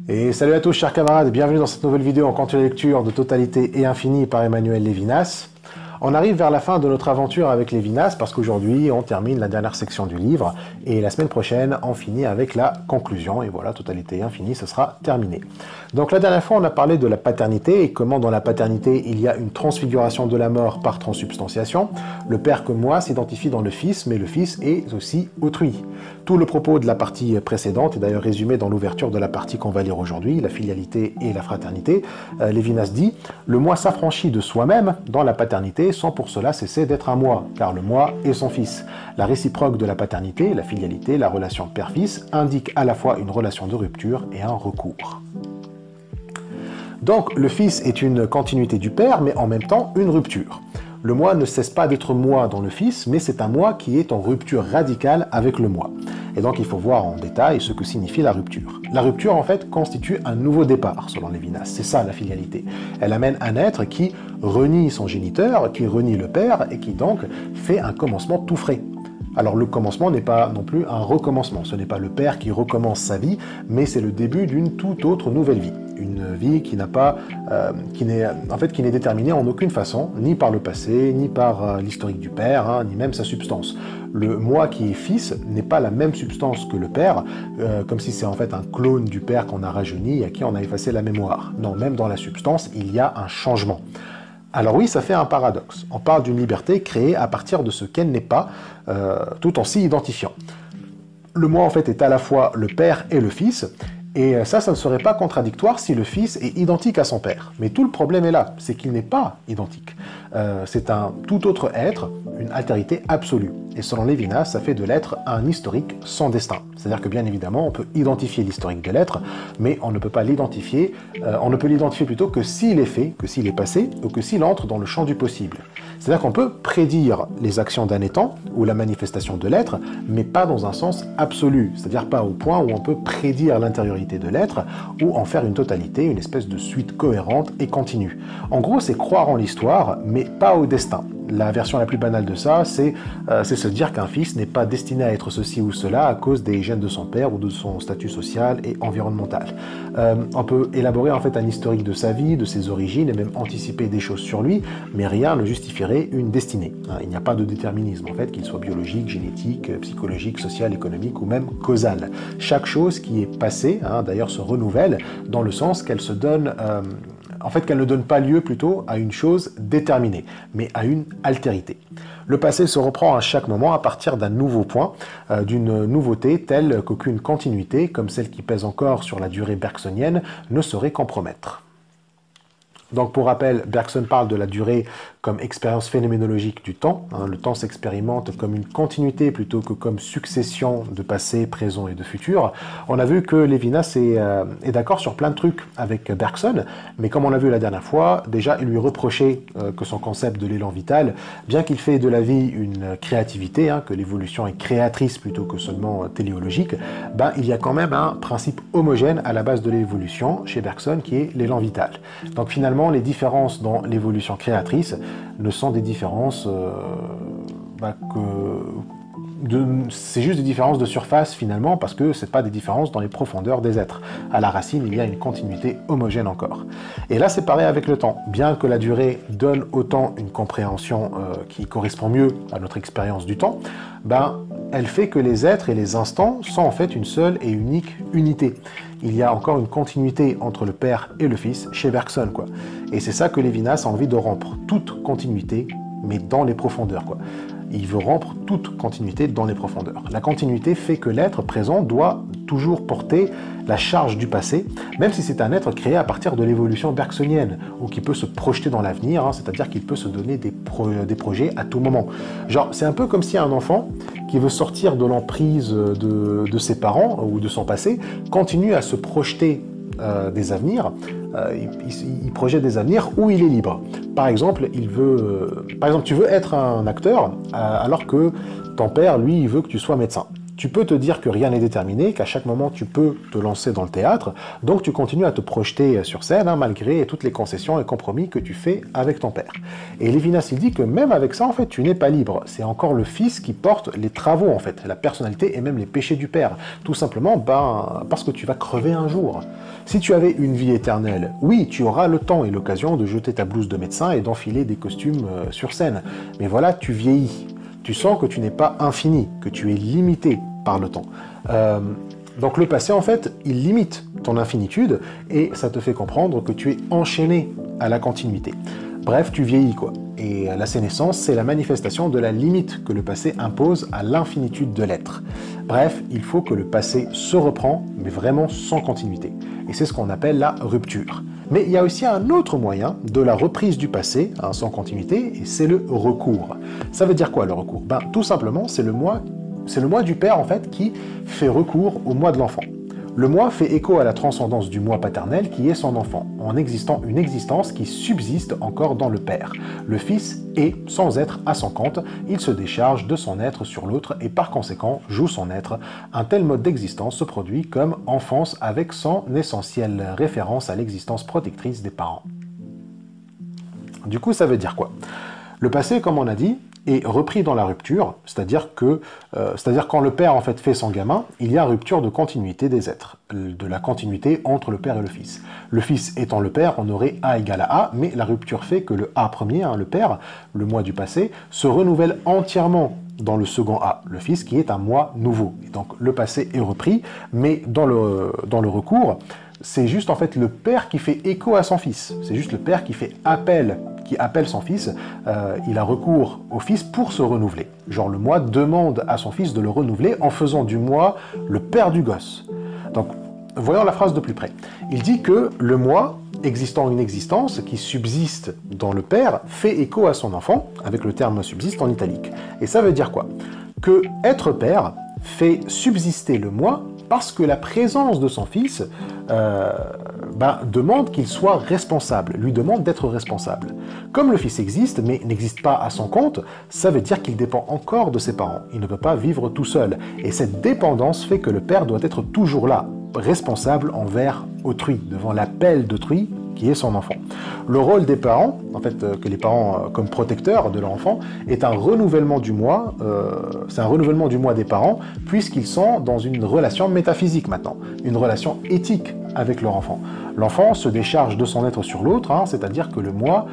Et salut à tous chers camarades, bienvenue dans cette nouvelle vidéo en continu lecture de Totalité et Infini par Emmanuel Levinas. On arrive vers la fin de notre aventure avec Levinas parce qu'aujourd'hui on termine la dernière section du livre et la semaine prochaine on finit avec la conclusion et voilà, Totalité et Infini, ce sera terminé. Donc la dernière fois on a parlé de la paternité et comment dans la paternité il y a une transfiguration de la mort par transsubstantiation. Le père comme moi s'identifie dans le fils, mais le fils est aussi autrui. Tout le propos de la partie précédente est d'ailleurs résumé dans l'ouverture de la partie qu'on va lire aujourd'hui, la filialité et la fraternité. Levinas dit « Le moi s'affranchit de soi-même dans la paternité sans pour cela cesser d'être un moi, car le moi est son fils. La réciproque de la paternité, la filialité, la relation père-fils indique à la fois une relation de rupture et un recours. » Donc le fils est une continuité du père, mais en même temps une rupture. Le moi ne cesse pas d'être moi dans le fils, mais c'est un moi qui est en rupture radicale avec le moi. Et donc il faut voir en détail ce que signifie la rupture. La rupture en fait constitue un nouveau départ selon Levinas, c'est ça la filialité. Elle amène un être qui renie son géniteur, qui renie le père et qui donc fait un commencement tout frais. Alors le commencement n'est pas non plus un recommencement, ce n'est pas le père qui recommence sa vie, mais c'est le début d'une toute autre nouvelle vie. Une vie qui n'a pas, qui n'est déterminée en aucune façon, ni par le passé, ni par l'historique du père, hein, ni même sa substance. Le moi qui est fils n'est pas la même substance que le père, comme si c'est en fait un clone du père qu'on a rajeuni et à qui on a effacé la mémoire. Non, même dans la substance, il y a un changement. Alors oui, ça fait un paradoxe. On parle d'une liberté créée à partir de ce qu'elle n'est pas, tout en s'y identifiant. Le moi, en fait, est à la fois le père et le fils, et ça ne serait pas contradictoire si le fils est identique à son père. Mais tout le problème est là, c'est qu'il n'est pas identique. C'est un tout autre être, une altérité absolue. Et selon Levinas, ça fait de l'être un historique sans destin. C'est-à-dire que bien évidemment, on peut identifier l'historique de l'être, mais on ne peut pas l'identifier, on ne peut l'identifier plutôt que s'il est fait, que s'il est passé, ou que s'il entre dans le champ du possible. C'est-à-dire qu'on peut prédire les actions d'un étant, ou la manifestation de l'être, mais pas dans un sens absolu, c'est-à-dire pas au point où on peut prédire l'intériorité de l'être, ou en faire une totalité, une espèce de suite cohérente et continue. En gros, c'est croire en l'histoire, mais pas au destin. La version la plus banale de ça, c'est se dire qu'un fils n'est pas destiné à être ceci ou cela à cause des gènes de son père ou de son statut social et environnemental. On peut élaborer en fait un historique de sa vie, de ses origines et même anticiper des choses sur lui, mais rien ne justifierait une destinée. Il n'y a pas de déterminisme en fait, qu'il soit biologique, génétique, psychologique, social, économique ou même causal. Chaque chose qui est passée, d'ailleurs, se renouvelle dans le sens qu'elle se donne... En fait, qu'elle ne donne pas lieu plutôt à une chose déterminée, mais à une altérité. Le passé se reprend à chaque moment à partir d'un nouveau point, d'une nouveauté telle qu'aucune continuité, comme celle qui pèse encore sur la durée bergsonienne, ne saurait compromettre. Donc pour rappel, Bergson parle de la durée comme expérience phénoménologique du temps. Le temps s'expérimente comme une continuité plutôt que comme succession de passé, présent et de futur. On a vu que Levinas est d'accord sur plein de trucs avec Bergson, mais comme on l'a vu la dernière fois, déjà il lui reprochait que son concept de l'élan vital, bien qu'il fait de la vie une créativité, que l'évolution est créatrice plutôt que seulement téléologique, il y a quand même un principe homogène à la base de l'évolution chez Bergson qui est l'élan vital. Donc finalement, les différences dans l'évolution créatrice ne sont des différences c'est juste des différences de surface finalement, parce que c'est pas des différences dans les profondeurs des êtres. À la racine, il y a une continuité homogène encore. Et là, c'est pareil avec le temps. Bien que la durée donne autant une compréhension qui correspond mieux à notre expérience du temps, elle fait que les êtres et les instants sont en fait une seule et unique unité. Il y a encore une continuité entre le père et le fils chez Bergson, quoi. Et c'est ça que Levinas a envie de rompre, toute continuité, mais dans les profondeurs, quoi. Il veut rompre toute continuité dans les profondeurs. La continuité fait que l'être présent doit toujours porter la charge du passé, même si c'est un être créé à partir de l'évolution bergsonienne, ou qui peut se projeter dans l'avenir, c'est-à-dire qu'il peut se donner des projets à tout moment. Genre, c'est un peu comme si un enfant qui veut sortir de l'emprise de ses parents ou de son passé continue à se projeter des avenirs, il projette des avenirs où il est libre. Par exemple, tu veux être un acteur alors que ton père, lui, il veut que tu sois médecin. Tu peux te dire que rien n'est déterminé, qu'à chaque moment tu peux te lancer dans le théâtre, donc tu continues à te projeter sur scène, hein, malgré toutes les concessions et compromis que tu fais avec ton père. Et Lévinas, il dit que même avec ça, en fait, tu n'es pas libre. C'est encore le fils qui porte les travaux, en fait, la personnalité et même les péchés du père. Tout simplement, parce que tu vas crever un jour. Si tu avais une vie éternelle, oui, tu auras le temps et l'occasion de jeter ta blouse de médecin et d'enfiler des costumes sur scène. Mais voilà, tu vieillis. Tu sens que tu n'es pas infini, que tu es limité par le temps. Donc le passé, en fait, il limite ton infinitude et ça te fait comprendre que tu es enchaîné à la continuité. Bref, tu vieillis, quoi. Et la sénescence, c'est la manifestation de la limite que le passé impose à l'infinitude de l'être. Bref, il faut que le passé se reprend, mais vraiment sans continuité. Et c'est ce qu'on appelle la rupture. Mais il y a aussi un autre moyen de la reprise du passé, hein, sans continuité, et c'est le recours. Ça veut dire quoi, le recours? Tout simplement, c'est le moi du père, en fait, qui fait recours au moi de l'enfant. Le moi fait écho à la transcendance du moi paternel qui est son enfant, en existant une existence qui subsiste encore dans le père. Le fils est, sans être à son compte, il se décharge de son être sur l'autre et par conséquent joue son être. Un tel mode d'existence se produit comme enfance avec son essentielle référence à l'existence protectrice des parents. Du coup, ça veut dire quoi? Le passé, comme on a dit, est repris dans la rupture, c'est-à-dire quand le père en fait fait son gamin, il y a rupture de continuité des êtres, de la continuité entre le père et le fils. Le fils étant le père, on aurait A égale à A, mais la rupture fait que le A premier, hein, le père, le moi du passé, se renouvelle entièrement dans le second A, le fils qui est un moi nouveau. Et donc le passé est repris, mais dans le recours, c'est juste en fait le père qui fait écho à son fils. C'est juste le père qui appelle son fils. Il a recours au fils pour se renouveler. Genre le moi demande à son fils de le renouveler en faisant du moi le père du gosse. Donc voyons la phrase de plus près. Il dit que le moi, existant une existence qui subsiste dans le père, fait écho à son enfant, avec le terme subsiste en italique. Et ça veut dire quoi? Que être père fait subsister le moi parce que la présence de son fils demande qu'il soit responsable, lui demande d'être responsable. Comme le fils existe, mais n'existe pas à son compte, ça veut dire qu'il dépend encore de ses parents. Il ne peut pas vivre tout seul. Et cette dépendance fait que le père doit être toujours là, responsable envers autrui, devant l'appel d'autrui qui est son enfant. Le rôle des parents, en fait, que les parents comme protecteurs de leur enfant, est un renouvellement du moi, c'est un renouvellement du moi des parents, puisqu'ils sont dans une relation métaphysique maintenant, une relation éthique avec leur enfant. L'enfant se décharge de son être sur l'autre, hein, c'est-à-dire que le moi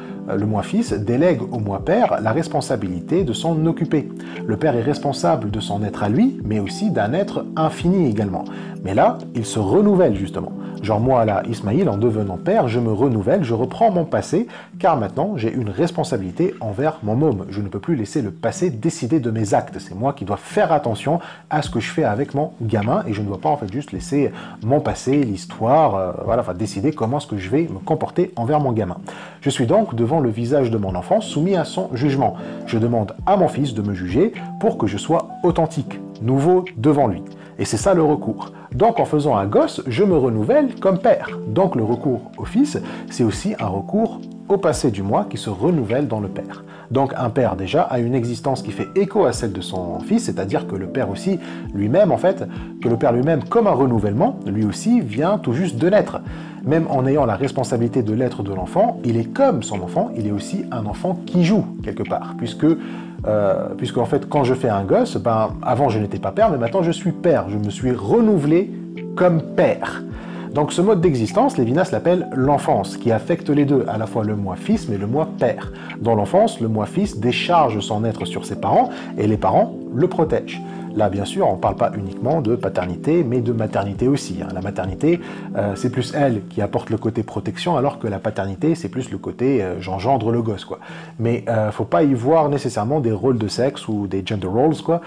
fils délègue au moi père la responsabilité de s'en occuper. Le père est responsable de son être à lui, mais aussi d'un être infini également. Mais là, il se renouvelle justement. Genre moi là, Ismaïl, en devenant père, je me renouvelle, je reprends mon passé, car maintenant j'ai une responsabilité envers mon môme. Je ne peux plus laisser le passé décider de mes actes. C'est moi qui dois faire attention à ce que je fais avec mon gamin, et je ne dois pas en fait juste laisser mon passé, l'histoire, décider comment est-ce que je vais me comporter envers mon gamin. Je suis donc devant le visage de mon enfant, soumis à son jugement. Je demande à mon fils de me juger pour que je sois authentique, nouveau devant lui. Et c'est ça le recours. Donc en faisant un gosse, je me renouvelle comme père. Donc le recours au fils, c'est aussi un recours au passé du moi qui se renouvelle dans le père. Donc un père déjà a une existence qui fait écho à celle de son fils, c'est-à-dire que le père aussi lui-même, en fait, que le père lui-même comme un renouvellement, lui aussi vient tout juste de naître. Même en ayant la responsabilité de l'être de l'enfant, il est comme son enfant, il est aussi un enfant qui joue quelque part, puisque en fait quand je fais un gosse, avant je n'étais pas père, mais maintenant je suis père, je me suis renouvelé comme père. Donc ce mode d'existence, Lévinas l'appelle l'enfance, qui affecte les deux, à la fois le moi fils mais le moi père. Dans l'enfance, le moi fils décharge son être sur ses parents et les parents le protègent. Là, bien sûr, on ne parle pas uniquement de paternité, mais de maternité aussi. La maternité, c'est plus elle qui apporte le côté protection, alors que la paternité, c'est plus le côté j'engendre le gosse, quoi. Mais faut pas y voir nécessairement des rôles de sexe ou des gender roles, quoi.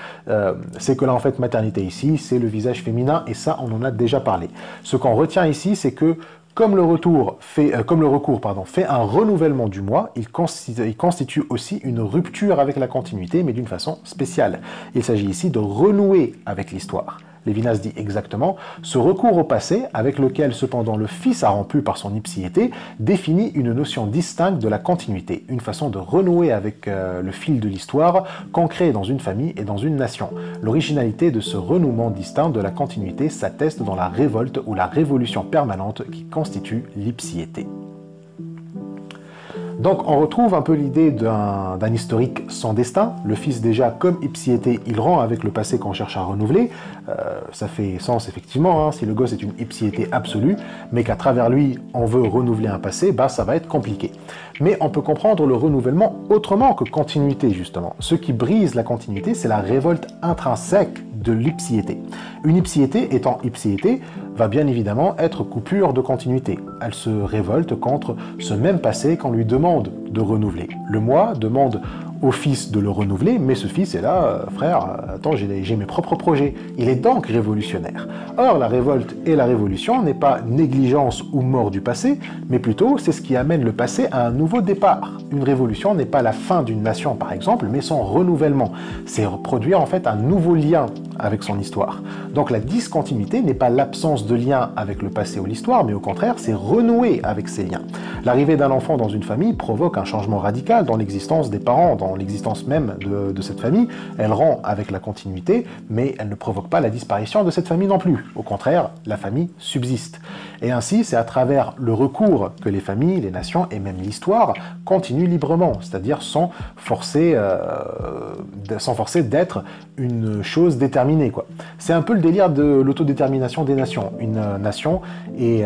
C'est que là, en fait, maternité ici, c'est le visage féminin, et ça, on en a déjà parlé. Ce qu'on retient ici, c'est que comme le recours fait un renouvellement du moi, il constitue aussi une rupture avec la continuité, mais d'une façon spéciale. Il s'agit ici de renouer avec l'histoire. Lévinas dit exactement, ce recours au passé, avec lequel cependant le Fils a rompu par son ipsiété, définit une notion distincte de la continuité, une façon de renouer avec le fil de l'histoire qu'on crée dans une famille et dans une nation. L'originalité de ce renouement distinct de la continuité s'atteste dans la révolte ou la révolution permanente qui constitue l'ipsiété. Donc on retrouve un peu l'idée d'un historique sans destin. Le Fils déjà, comme ipsiété, il rend avec le passé qu'on cherche à renouveler. Ça fait sens effectivement, hein, si le gosse est une ipsiété absolue, mais qu'à travers lui on veut renouveler un passé, bah ça va être compliqué. Mais on peut comprendre le renouvellement autrement que continuité justement. Ce qui brise la continuité, c'est la révolte intrinsèque de l'ipsiété. Une ipsiété étant ipsiété va bien évidemment être coupure de continuité. Elle se révolte contre ce même passé qu'on lui demande de renouveler. Le moi demande au Fils de le renouveler, mais ce Fils est là, frère, attends, j'ai mes propres projets. Il est donc révolutionnaire. Or, la révolte et la révolution n'est pas négligence ou mort du passé, mais plutôt c'est ce qui amène le passé à un nouveau départ. Une révolution n'est pas la fin d'une nation, par exemple, mais son renouvellement. C'est produire en fait un nouveau lien avec son histoire. Donc la discontinuité n'est pas l'absence de lien avec le passé ou l'histoire, mais au contraire, c'est renouer avec ces liens. L'arrivée d'un enfant dans une famille provoque un changement radical dans l'existence des parents, dans l'existence même de cette famille. Elle rend avec la continuité, mais elle ne provoque pas la disparition de cette famille non plus. Au contraire, la famille subsiste. Et ainsi, c'est à travers le recours que les familles, les nations et même l'histoire continuent librement, c'est-à-dire sans forcer d'être une chose déterminée, quoi. C'est un peu le délire de l'autodétermination des nations. Une nation est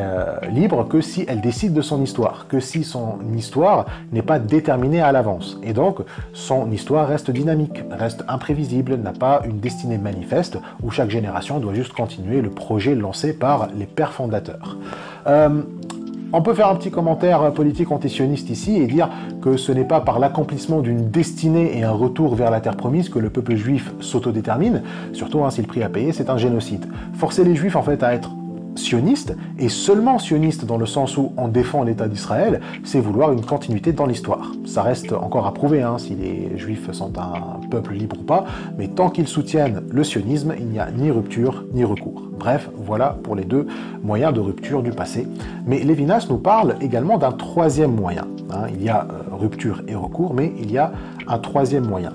libre que si elle décide de son histoire, que si son histoire n'est pas déterminée à l'avance. Et donc, son histoire reste dynamique, reste imprévisible, n'a pas une destinée manifeste où chaque génération doit juste continuer le projet lancé par les pères fondateurs. On peut faire un petit commentaire politique antisioniste ici et dire que ce n'est pas par l'accomplissement d'une destinée et un retour vers la terre promise que le peuple juif s'autodétermine, surtout si le prix à payer c'est un génocide. Forcer les juifs en fait à être sionistes, et seulement sionistes dans le sens où on défend l'État d'Israël, c'est vouloir une continuité dans l'histoire. Ça reste encore à prouver si les juifs sont un peuple libre ou pas, mais tant qu'ils soutiennent le sionisme, il n'y a ni rupture ni recours. Bref, voilà pour les deux moyens de rupture du passé. Mais Lévinas nous parle également d'un troisième moyen. Il y a rupture et recours, mais il y a un troisième moyen.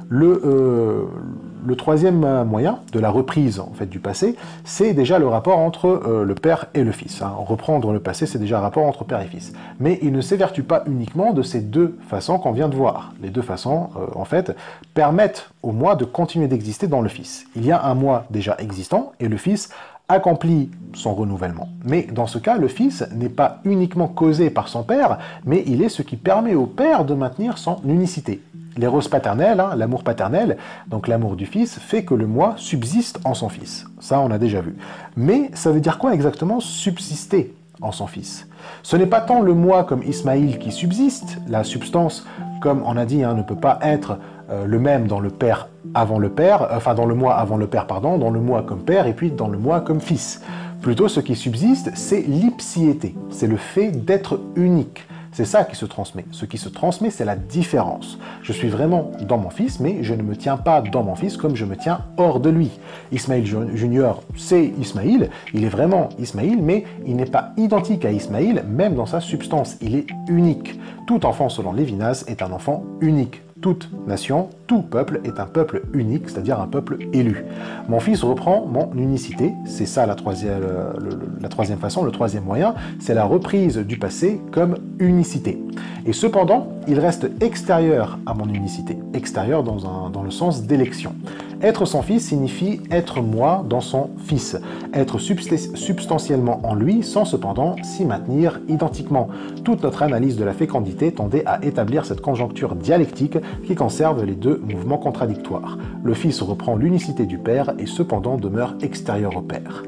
Le troisième moyen de la reprise en fait, du passé, c'est déjà le rapport entre le père et le fils. Reprendre le passé, c'est déjà un rapport entre père et fils. Mais il ne s'évertue pas uniquement de ces deux façons qu'on vient de voir. Les deux façons, en fait, permettent au moi de continuer d'exister dans le fils. Il y a un moi déjà existant et le fils accomplit son renouvellement. Mais dans ce cas, le fils n'est pas uniquement causé par son père, mais il est ce qui permet au père de maintenir son unicité. L'éros paternel, l'amour paternel, donc l'amour du fils, fait que le moi subsiste en son fils. Ça, on a déjà vu. Mais ça veut dire quoi exactement subsister en son fils? Ce n'est pas tant le moi comme Ismaïl qui subsiste, la substance, comme on a dit, ne peut pas être le même dans le père avant le père, dans le moi avant le père, pardon, dans le moi comme père et puis dans le moi comme fils. Plutôt, ce qui subsiste, c'est l'ipsiété, c'est le fait d'être unique. C'est ça qui se transmet. Ce qui se transmet, c'est la différence. Je suis vraiment dans mon fils, mais je ne me tiens pas dans mon fils comme je me tiens hors de lui. Ismaïl Junior, c'est Ismaïl, il est vraiment Ismaïl, mais il n'est pas identique à Ismaïl, même dans sa substance. Il est unique. Tout enfant, selon Lévinas, est un enfant unique. Toute nation, tout peuple est un peuple unique, c'est-à-dire un peuple élu. Mon fils reprend mon unicité, c'est ça la troisième façon, le troisième moyen, c'est la reprise du passé comme unicité. Et cependant, il reste extérieur à mon unicité, extérieur dans le sens d'élection. Être son fils signifie être moi dans son fils, être substantiellement en lui sans cependant s'y maintenir identiquement. Toute notre analyse de la fécondité tendait à établir cette conjoncture dialectique qui conserve les deux mouvements contradictoires. Le fils reprend l'unicité du père et cependant demeure extérieur au père.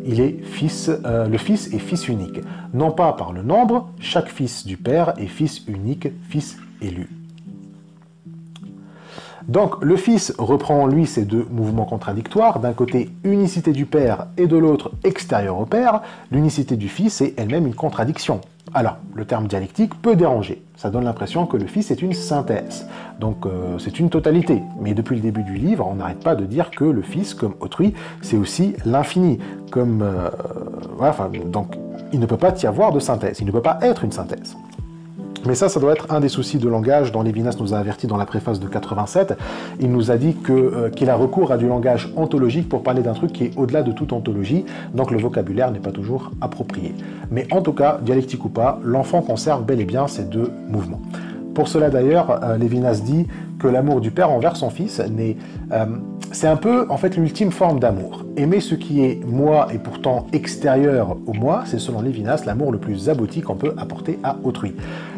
Le fils est fils unique, non pas par le nombre, chaque fils du père est fils unique, fils élu. Donc le Fils reprend en lui ces deux mouvements contradictoires, d'un côté unicité du Père et de l'autre extérieur au Père. L'unicité du Fils est elle-même une contradiction. Alors, le terme dialectique peut déranger. Ça donne l'impression que le Fils est une synthèse. Donc c'est une totalité. Mais depuis le début du livre, on n'arrête pas de dire que le Fils, comme autrui, c'est aussi l'infini. Donc il ne peut pas y avoir de synthèse. Il ne peut pas être une synthèse. Mais ça doit être un des soucis de langage dont Lévinas nous a averti dans la préface de 87. Il nous a dit qu'il a recours à du langage ontologique pour parler d'un truc qui est au-delà de toute ontologie, donc le vocabulaire n'est pas toujours approprié. Mais en tout cas, dialectique ou pas, l'enfant conserve bel et bien ces deux mouvements. Pour cela d'ailleurs, Lévinas dit que l'amour du père envers son fils c'est un peu en fait l'ultime forme d'amour. Aimer ce qui est moi et pourtant extérieur au moi, c'est selon Lévinas l'amour le plus abouti qu'on peut apporter à autrui.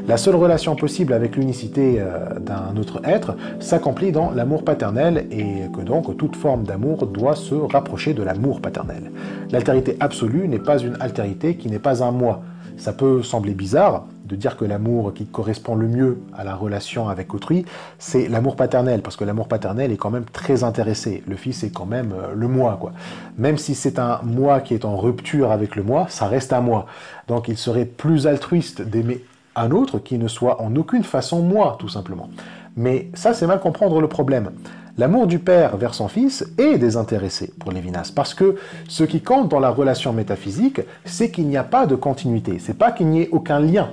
La seule relation possible avec l'unicité d'un autre être s'accomplit dans l'amour paternel et que donc toute forme d'amour doit se rapprocher de l'amour paternel. L'altérité absolue n'est pas une altérité qui n'est pas un moi. Ça peut sembler bizarre de dire que l'amour qui correspond le mieux à la relation avec autrui, c'est l'amour paternel, parce que l'amour paternel est quand même très intéressé. Le fils est quand même le moi, quoi. Même si c'est un moi qui est en rupture avec le moi, ça reste un moi. Donc il serait plus altruiste d'aimer un autre qui ne soit en aucune façon moi, tout simplement. Mais ça, c'est mal comprendre le problème. L'amour du père vers son fils est désintéressé pour Lévinas, parce que ce qui compte dans la relation métaphysique, c'est qu'il n'y a pas de continuité, c'est pas qu'il n'y ait aucun lien.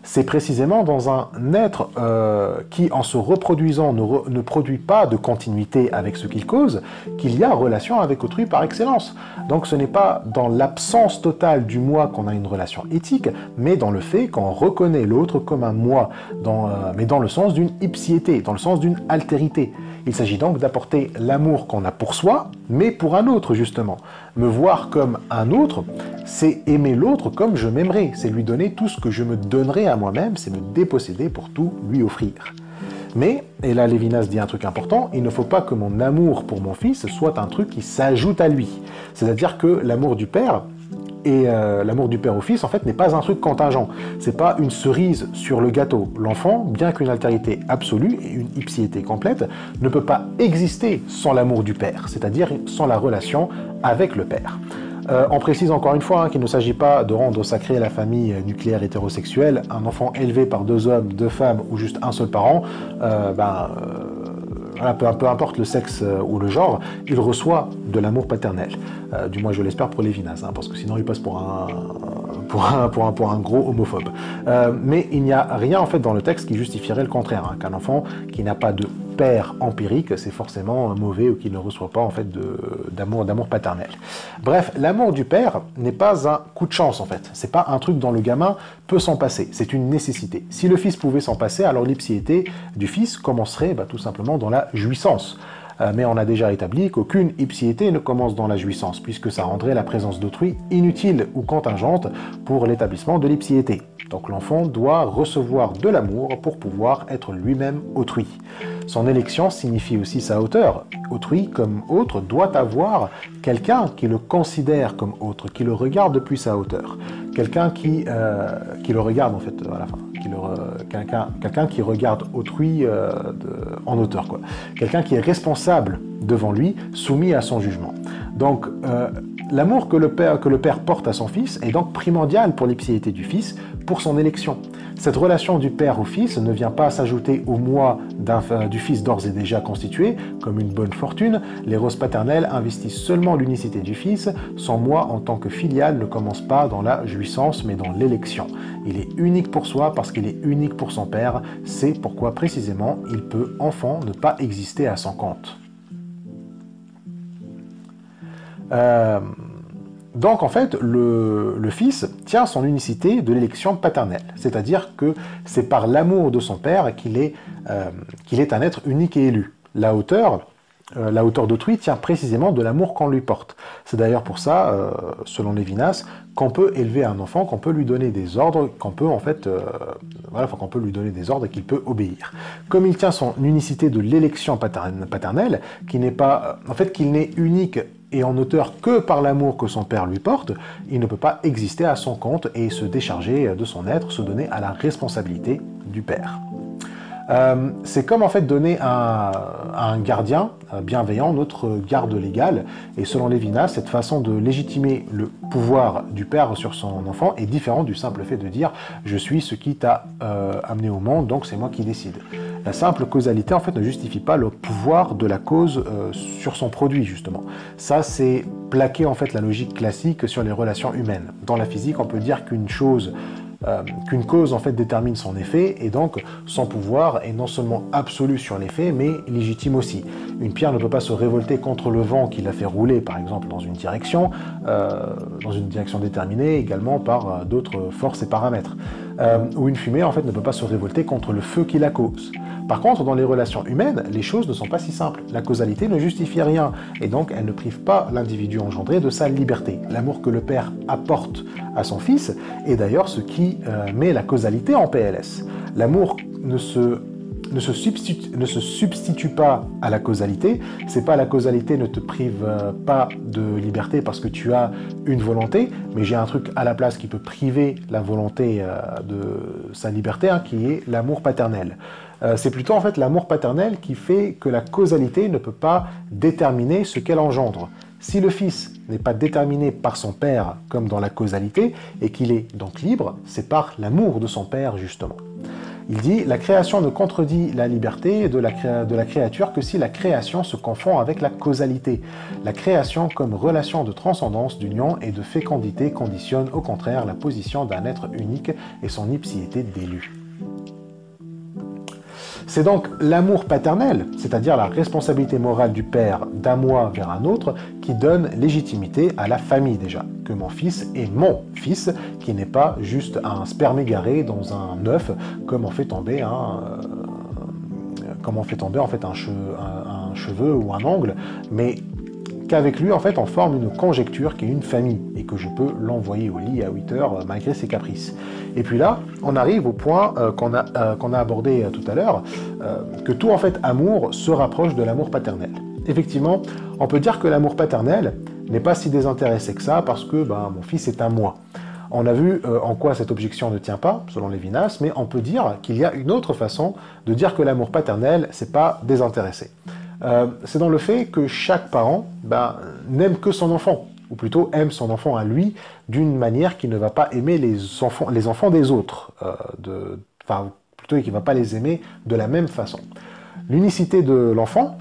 C'est précisément dans un être qui, en se reproduisant, ne produit pas de continuité avec ce qu'il cause, qu'il y a relation avec autrui par excellence. Donc ce n'est pas dans l'absence totale du moi qu'on a une relation éthique, mais dans le fait qu'on reconnaît l'autre comme un moi, mais dans le sens d'une ipsiété, dans le sens d'une altérité. Il s'agit donc d'apporter l'amour qu'on a pour soi, mais pour un autre justement. Me voir comme un autre, c'est aimer l'autre comme je m'aimerais, c'est lui donner tout ce que je me donnerais à moi-même, c'est me déposséder pour tout lui offrir. Mais, et là Lévinas dit un truc important, il ne faut pas que mon amour pour mon fils soit un truc qui s'ajoute à lui. C'est-à-dire que l'amour du père, et l'amour du père au fils, en fait, n'est pas un truc contingent. C'est pas une cerise sur le gâteau. L'enfant, bien qu'une altérité absolue et une ipsiété complète, ne peut pas exister sans l'amour du père, c'est-à-dire sans la relation avec le père. On précise encore une fois qu'il ne s'agit pas de rendre sacré la famille nucléaire hétérosexuelle. Un enfant élevé par deux hommes, deux femmes ou juste un seul parent, peu importe le sexe ou le genre, il reçoit de l'amour paternel. Du moins, je l'espère pour Lévinas, parce que sinon il passe pour un gros homophobe. Mais il n'y a rien en fait dans le texte qui justifierait le contraire, qu'un enfant qui n'a pas de père empirique, c'est forcément mauvais ou qu'il ne reçoit pas en fait d'amour paternel. Bref, l'amour du père n'est pas un coup de chance en fait. C'est pas un truc dont le gamin peut s'en passer. C'est une nécessité. Si le fils pouvait s'en passer, alors l'ipsiété du fils commencerait tout simplement dans la jouissance. Mais on a déjà établi qu'aucune ipsiété ne commence dans la jouissance, puisque ça rendrait la présence d'autrui inutile ou contingente pour l'établissement de l'ipsiété. Donc l'enfant doit recevoir de l'amour pour pouvoir être lui-même autrui. Son élection signifie aussi sa hauteur. Autrui, comme autre, doit avoir quelqu'un qui le considère comme autre, qui le regarde depuis sa hauteur. Quelqu'un qui le regarde en fait, quelqu'un qui regarde autrui en hauteur, quoi. Quelqu'un qui est responsable devant lui, soumis à son jugement. Donc l'amour que le père porte à son fils est donc primordial pour l'ipsiété du fils, pour son élection. Cette relation du père au fils ne vient pas s'ajouter au moi du fils d'ores et déjà constitué, comme une bonne fortune. Les roses paternelles investissent seulement l'unicité du fils. Son moi en tant que filial ne commence pas dans la jouissance, mais dans l'élection. Il est unique pour soi parce qu'il est unique pour son père. C'est pourquoi précisément il peut, enfant, ne pas exister à son compte. Donc en fait, le fils tient son unicité de l'élection paternelle, c'est-à-dire que c'est par l'amour de son père qu'il est un être unique et élu. La hauteur d'autrui tient précisément de l'amour qu'on lui porte. C'est d'ailleurs pour ça, selon Lévinas, qu'on peut élever un enfant, qu'on peut lui donner des ordres, qu'on peut lui donner des ordres et qu'il peut obéir. Comme il tient son unicité de l'élection paternelle, qu'il n'est unique et en hauteur que par l'amour que son père lui porte, il ne peut pas exister à son compte et se décharger de son être, se donner à la responsabilité du père. C'est comme en fait donner à un gardien bienveillant notre garde légale. Et selon Lévinas, cette façon de légitimer le pouvoir du père sur son enfant est différente du simple fait de dire « je suis ce qui t'a amené au monde, donc c'est moi qui décide ». La simple causalité en fait ne justifie pas le pouvoir de la cause sur son produit justement. Ça c'est plaquer en fait la logique classique sur les relations humaines. Dans la physique, on peut dire qu'une cause en fait détermine son effet et donc son pouvoir est non seulement absolu sur l'effet mais légitime aussi. Une pierre ne peut pas se révolter contre le vent qui la fait rouler par exemple dans une direction déterminée également par d'autres forces et paramètres. Ou une fumée en fait ne peut pas se révolter contre le feu qui la cause. Par contre, dans les relations humaines, les choses ne sont pas si simples. La causalité ne justifie rien, et donc elle ne prive pas l'individu engendré de sa liberté. L'amour que le père apporte à son fils est d'ailleurs ce qui met la causalité en PLS. L'amour ne se substitue pas à la causalité. C'est pas la causalité ne te prive pas de liberté parce que tu as une volonté, mais j'ai un truc à la place qui peut priver la volonté de sa liberté, qui est l'amour paternel. C'est plutôt en fait l'amour paternel qui fait que la causalité ne peut pas déterminer ce qu'elle engendre. Si le fils n'est pas déterminé par son père comme dans la causalité et qu'il est donc libre, c'est par l'amour de son père justement. Il dit « La création ne contredit la liberté de la créature que si la création se confond avec la causalité. La création comme relation de transcendance, d'union et de fécondité conditionne au contraire la position d'un être unique et son ipséité d'élu. » C'est donc l'amour paternel, c'est-à-dire la responsabilité morale du père d'un moi vers un autre, qui donne légitimité à la famille déjà, que mon fils est mon fils, qui n'est pas juste un sperme égaré dans un œuf, comme on fait tomber en fait un cheveu ou un ongle, mais qu'avec lui, en fait, on forme une conjecture qui est une famille, et que je peux l'envoyer au lit à 8 heures malgré ses caprices. Et puis là, on arrive au point qu'on a abordé tout à l'heure, que tout, en fait, amour se rapproche de l'amour paternel. Effectivement, on peut dire que l'amour paternel n'est pas si désintéressé que ça, parce que mon fils est à moi. On a vu en quoi cette objection ne tient pas, selon Lévinas, mais on peut dire qu'il y a une autre façon de dire que l'amour paternel, c'est pas désintéressé. C'est dans le fait que chaque parent n'aime que son enfant, ou plutôt aime son enfant à lui d'une manière qui ne va pas aimer les enfants des autres, plutôt qui ne va pas les aimer de la même façon. L'unicité de l'enfant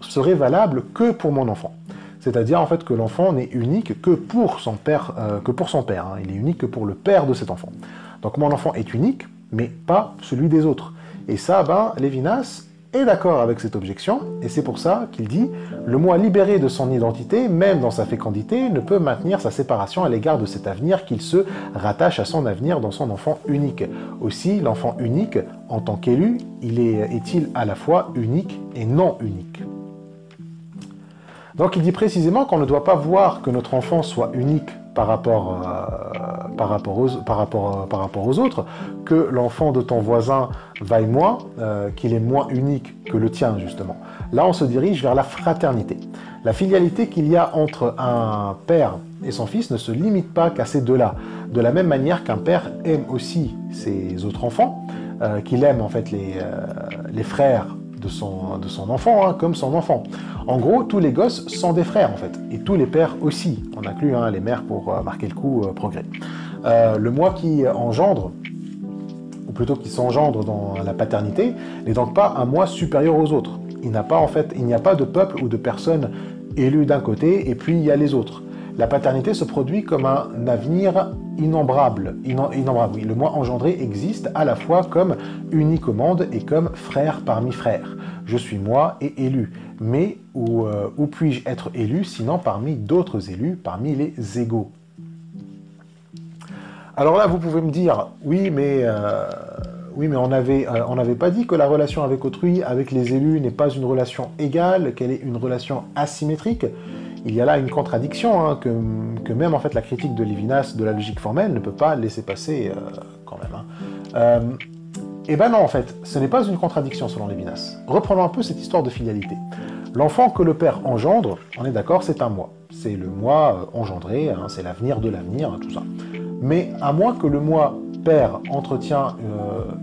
serait valable que pour mon enfant. C'est-à-dire en fait que l'enfant n'est unique que pour son père. Il est unique que pour le père de cet enfant. Donc mon enfant est unique, mais pas celui des autres. Et ça, Lévinas est d'accord avec cette objection, et c'est pour ça qu'il dit « Le moi libéré de son identité, même dans sa fécondité, ne peut maintenir sa séparation à l'égard de cet avenir qu'il se rattache à son avenir dans son enfant unique. Aussi, l'enfant unique, en tant qu'élu, est-il à la fois unique et non unique ?» Donc il dit précisément qu'on ne doit pas voir que notre enfant soit unique par rapport aux autres, que l'enfant de ton voisin vaille moins, qu'il est moins unique que le tien, justement. Là, on se dirige vers la fraternité. La filialité qu'il y a entre un père et son fils ne se limite pas qu'à ces deux-là. De la même manière qu'un père aime aussi ses autres enfants, qu'il aime en fait les frères de son enfant, comme son enfant. En gros, tous les gosses sont des frères, en fait, et tous les pères aussi. On inclut les mères pour marquer le coup progrès. Le moi qui engendre, ou plutôt qui s'engendre dans la paternité, n'est donc pas un moi supérieur aux autres. Il n'y a pas de peuple ou de personnes élues d'un côté, et puis il y a les autres. La paternité se produit comme un avenir innombrable. Oui, le moi engendré existe à la fois comme unique au monde et comme frère parmi frères. Je suis moi et élu. Mais où puis-je être élu sinon parmi d'autres élus, parmi les égaux? Alors là, vous pouvez me dire, oui, mais on n'avait pas dit que la relation avec autrui, avec les élus, n'est pas une relation égale, qu'elle est une relation asymétrique. Il y a là une contradiction que même en fait la critique de Lévinas de la logique formelle ne peut pas laisser passer quand même. Eh ben non, en fait, ce n'est pas une contradiction selon Lévinas. Reprenons un peu cette histoire de filialité. L'enfant que le père engendre, on est d'accord, c'est un moi. C'est le moi engendré, c'est l'avenir de l'avenir, tout ça. Mais à moins que le moi père entretient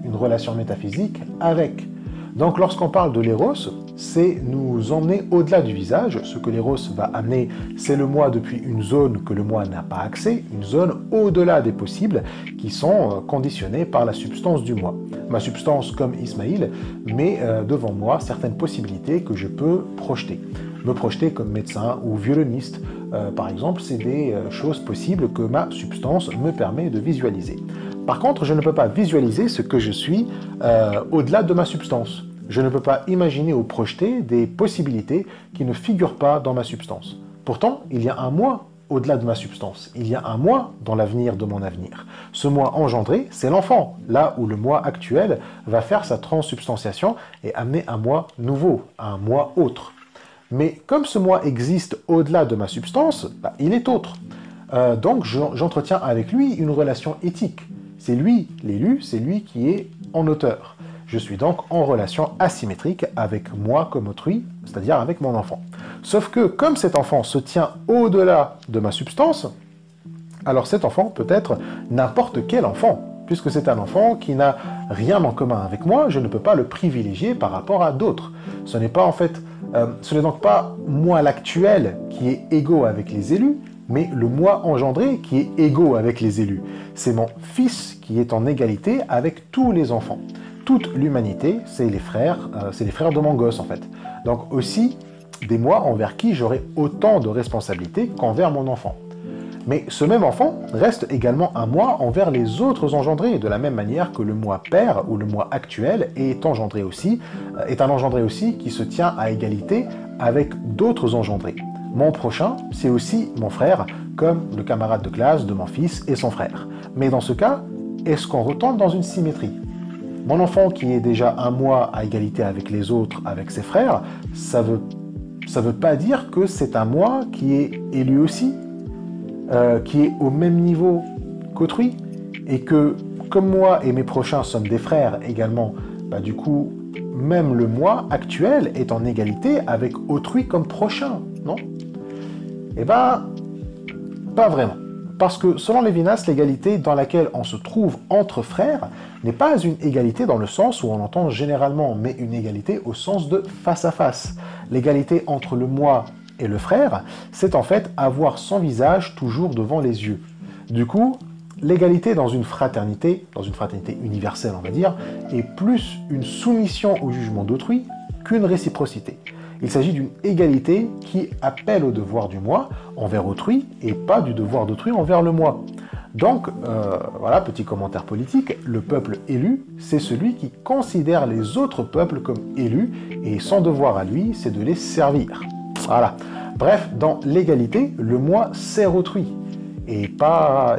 une relation métaphysique avec Donc lorsqu'on parle de l'éros, c'est nous emmener au-delà du visage. Ce que l'éros va amener, c'est le moi depuis une zone que le moi n'a pas accès, une zone au-delà des possibles qui sont conditionnés par la substance du moi. Ma substance comme Ismaïl met devant moi certaines possibilités que je peux projeter. Me projeter comme médecin ou violoniste, par exemple, c'est des choses possibles que ma substance me permet de visualiser. Par contre, je ne peux pas visualiser ce que je suis au-delà de ma substance. Je ne peux pas imaginer ou projeter des possibilités qui ne figurent pas dans ma substance. Pourtant, il y a un moi au-delà de ma substance. Il y a un moi dans l'avenir de mon avenir. Ce moi engendré, c'est l'enfant, là où le moi actuel va faire sa transsubstantiation et amener un moi nouveau, un moi autre. Mais comme ce moi existe au-delà de ma substance, il est autre. Donc j'entretiens avec lui une relation éthique. C'est lui l'élu, c'est lui qui est en auteur. Je suis donc en relation asymétrique avec moi comme autrui, c'est-à-dire avec mon enfant. Sauf que comme cet enfant se tient au-delà de ma substance, alors cet enfant peut être n'importe quel enfant. Puisque c'est un enfant qui n'a rien en commun avec moi, je ne peux pas le privilégier par rapport à d'autres. Ce n'est donc pas moi l'actuel qui est égaux avec les élus, mais le moi engendré qui est égaux avec les élus. C'est mon fils qui est en égalité avec tous les enfants. Toute l'humanité, c'est les frères de mon gosse en fait. Donc aussi des moi envers qui j'aurai autant de responsabilités qu'envers mon enfant. Mais ce même enfant reste également un moi envers les autres engendrés, de la même manière que le moi père ou le moi actuel est un engendré aussi qui se tient à égalité avec d'autres engendrés. Mon prochain, c'est aussi mon frère, comme le camarade de classe de mon fils et son frère. Mais dans ce cas, est-ce qu'on retombe dans une symétrie? Mon enfant qui est déjà un moi à égalité avec les autres, avec ses frères, ça veut pas dire que c'est un moi qui est élu aussi, qui est au même niveau qu'autrui, et que comme moi et mes prochains sommes des frères également, du coup, même le moi actuel est en égalité avec autrui comme prochain, non? Eh bien, pas vraiment. Parce que selon Lévinas, l'égalité dans laquelle on se trouve entre frères n'est pas une égalité dans le sens où on entend généralement, mais une égalité au sens de face à face. L'égalité entre le moi et le frère, c'est en fait avoir son visage toujours devant les yeux. Du coup, l'égalité dans une fraternité universelle on va dire, est plus une soumission au jugement d'autrui qu'une réciprocité. Il s'agit d'une égalité qui appelle au devoir du moi envers autrui et pas du devoir d'autrui envers le moi. Donc, voilà, petit commentaire politique, le peuple élu, c'est celui qui considère les autres peuples comme élus et son devoir à lui, c'est de les servir. Voilà. Bref, dans l'égalité, le moi sert autrui et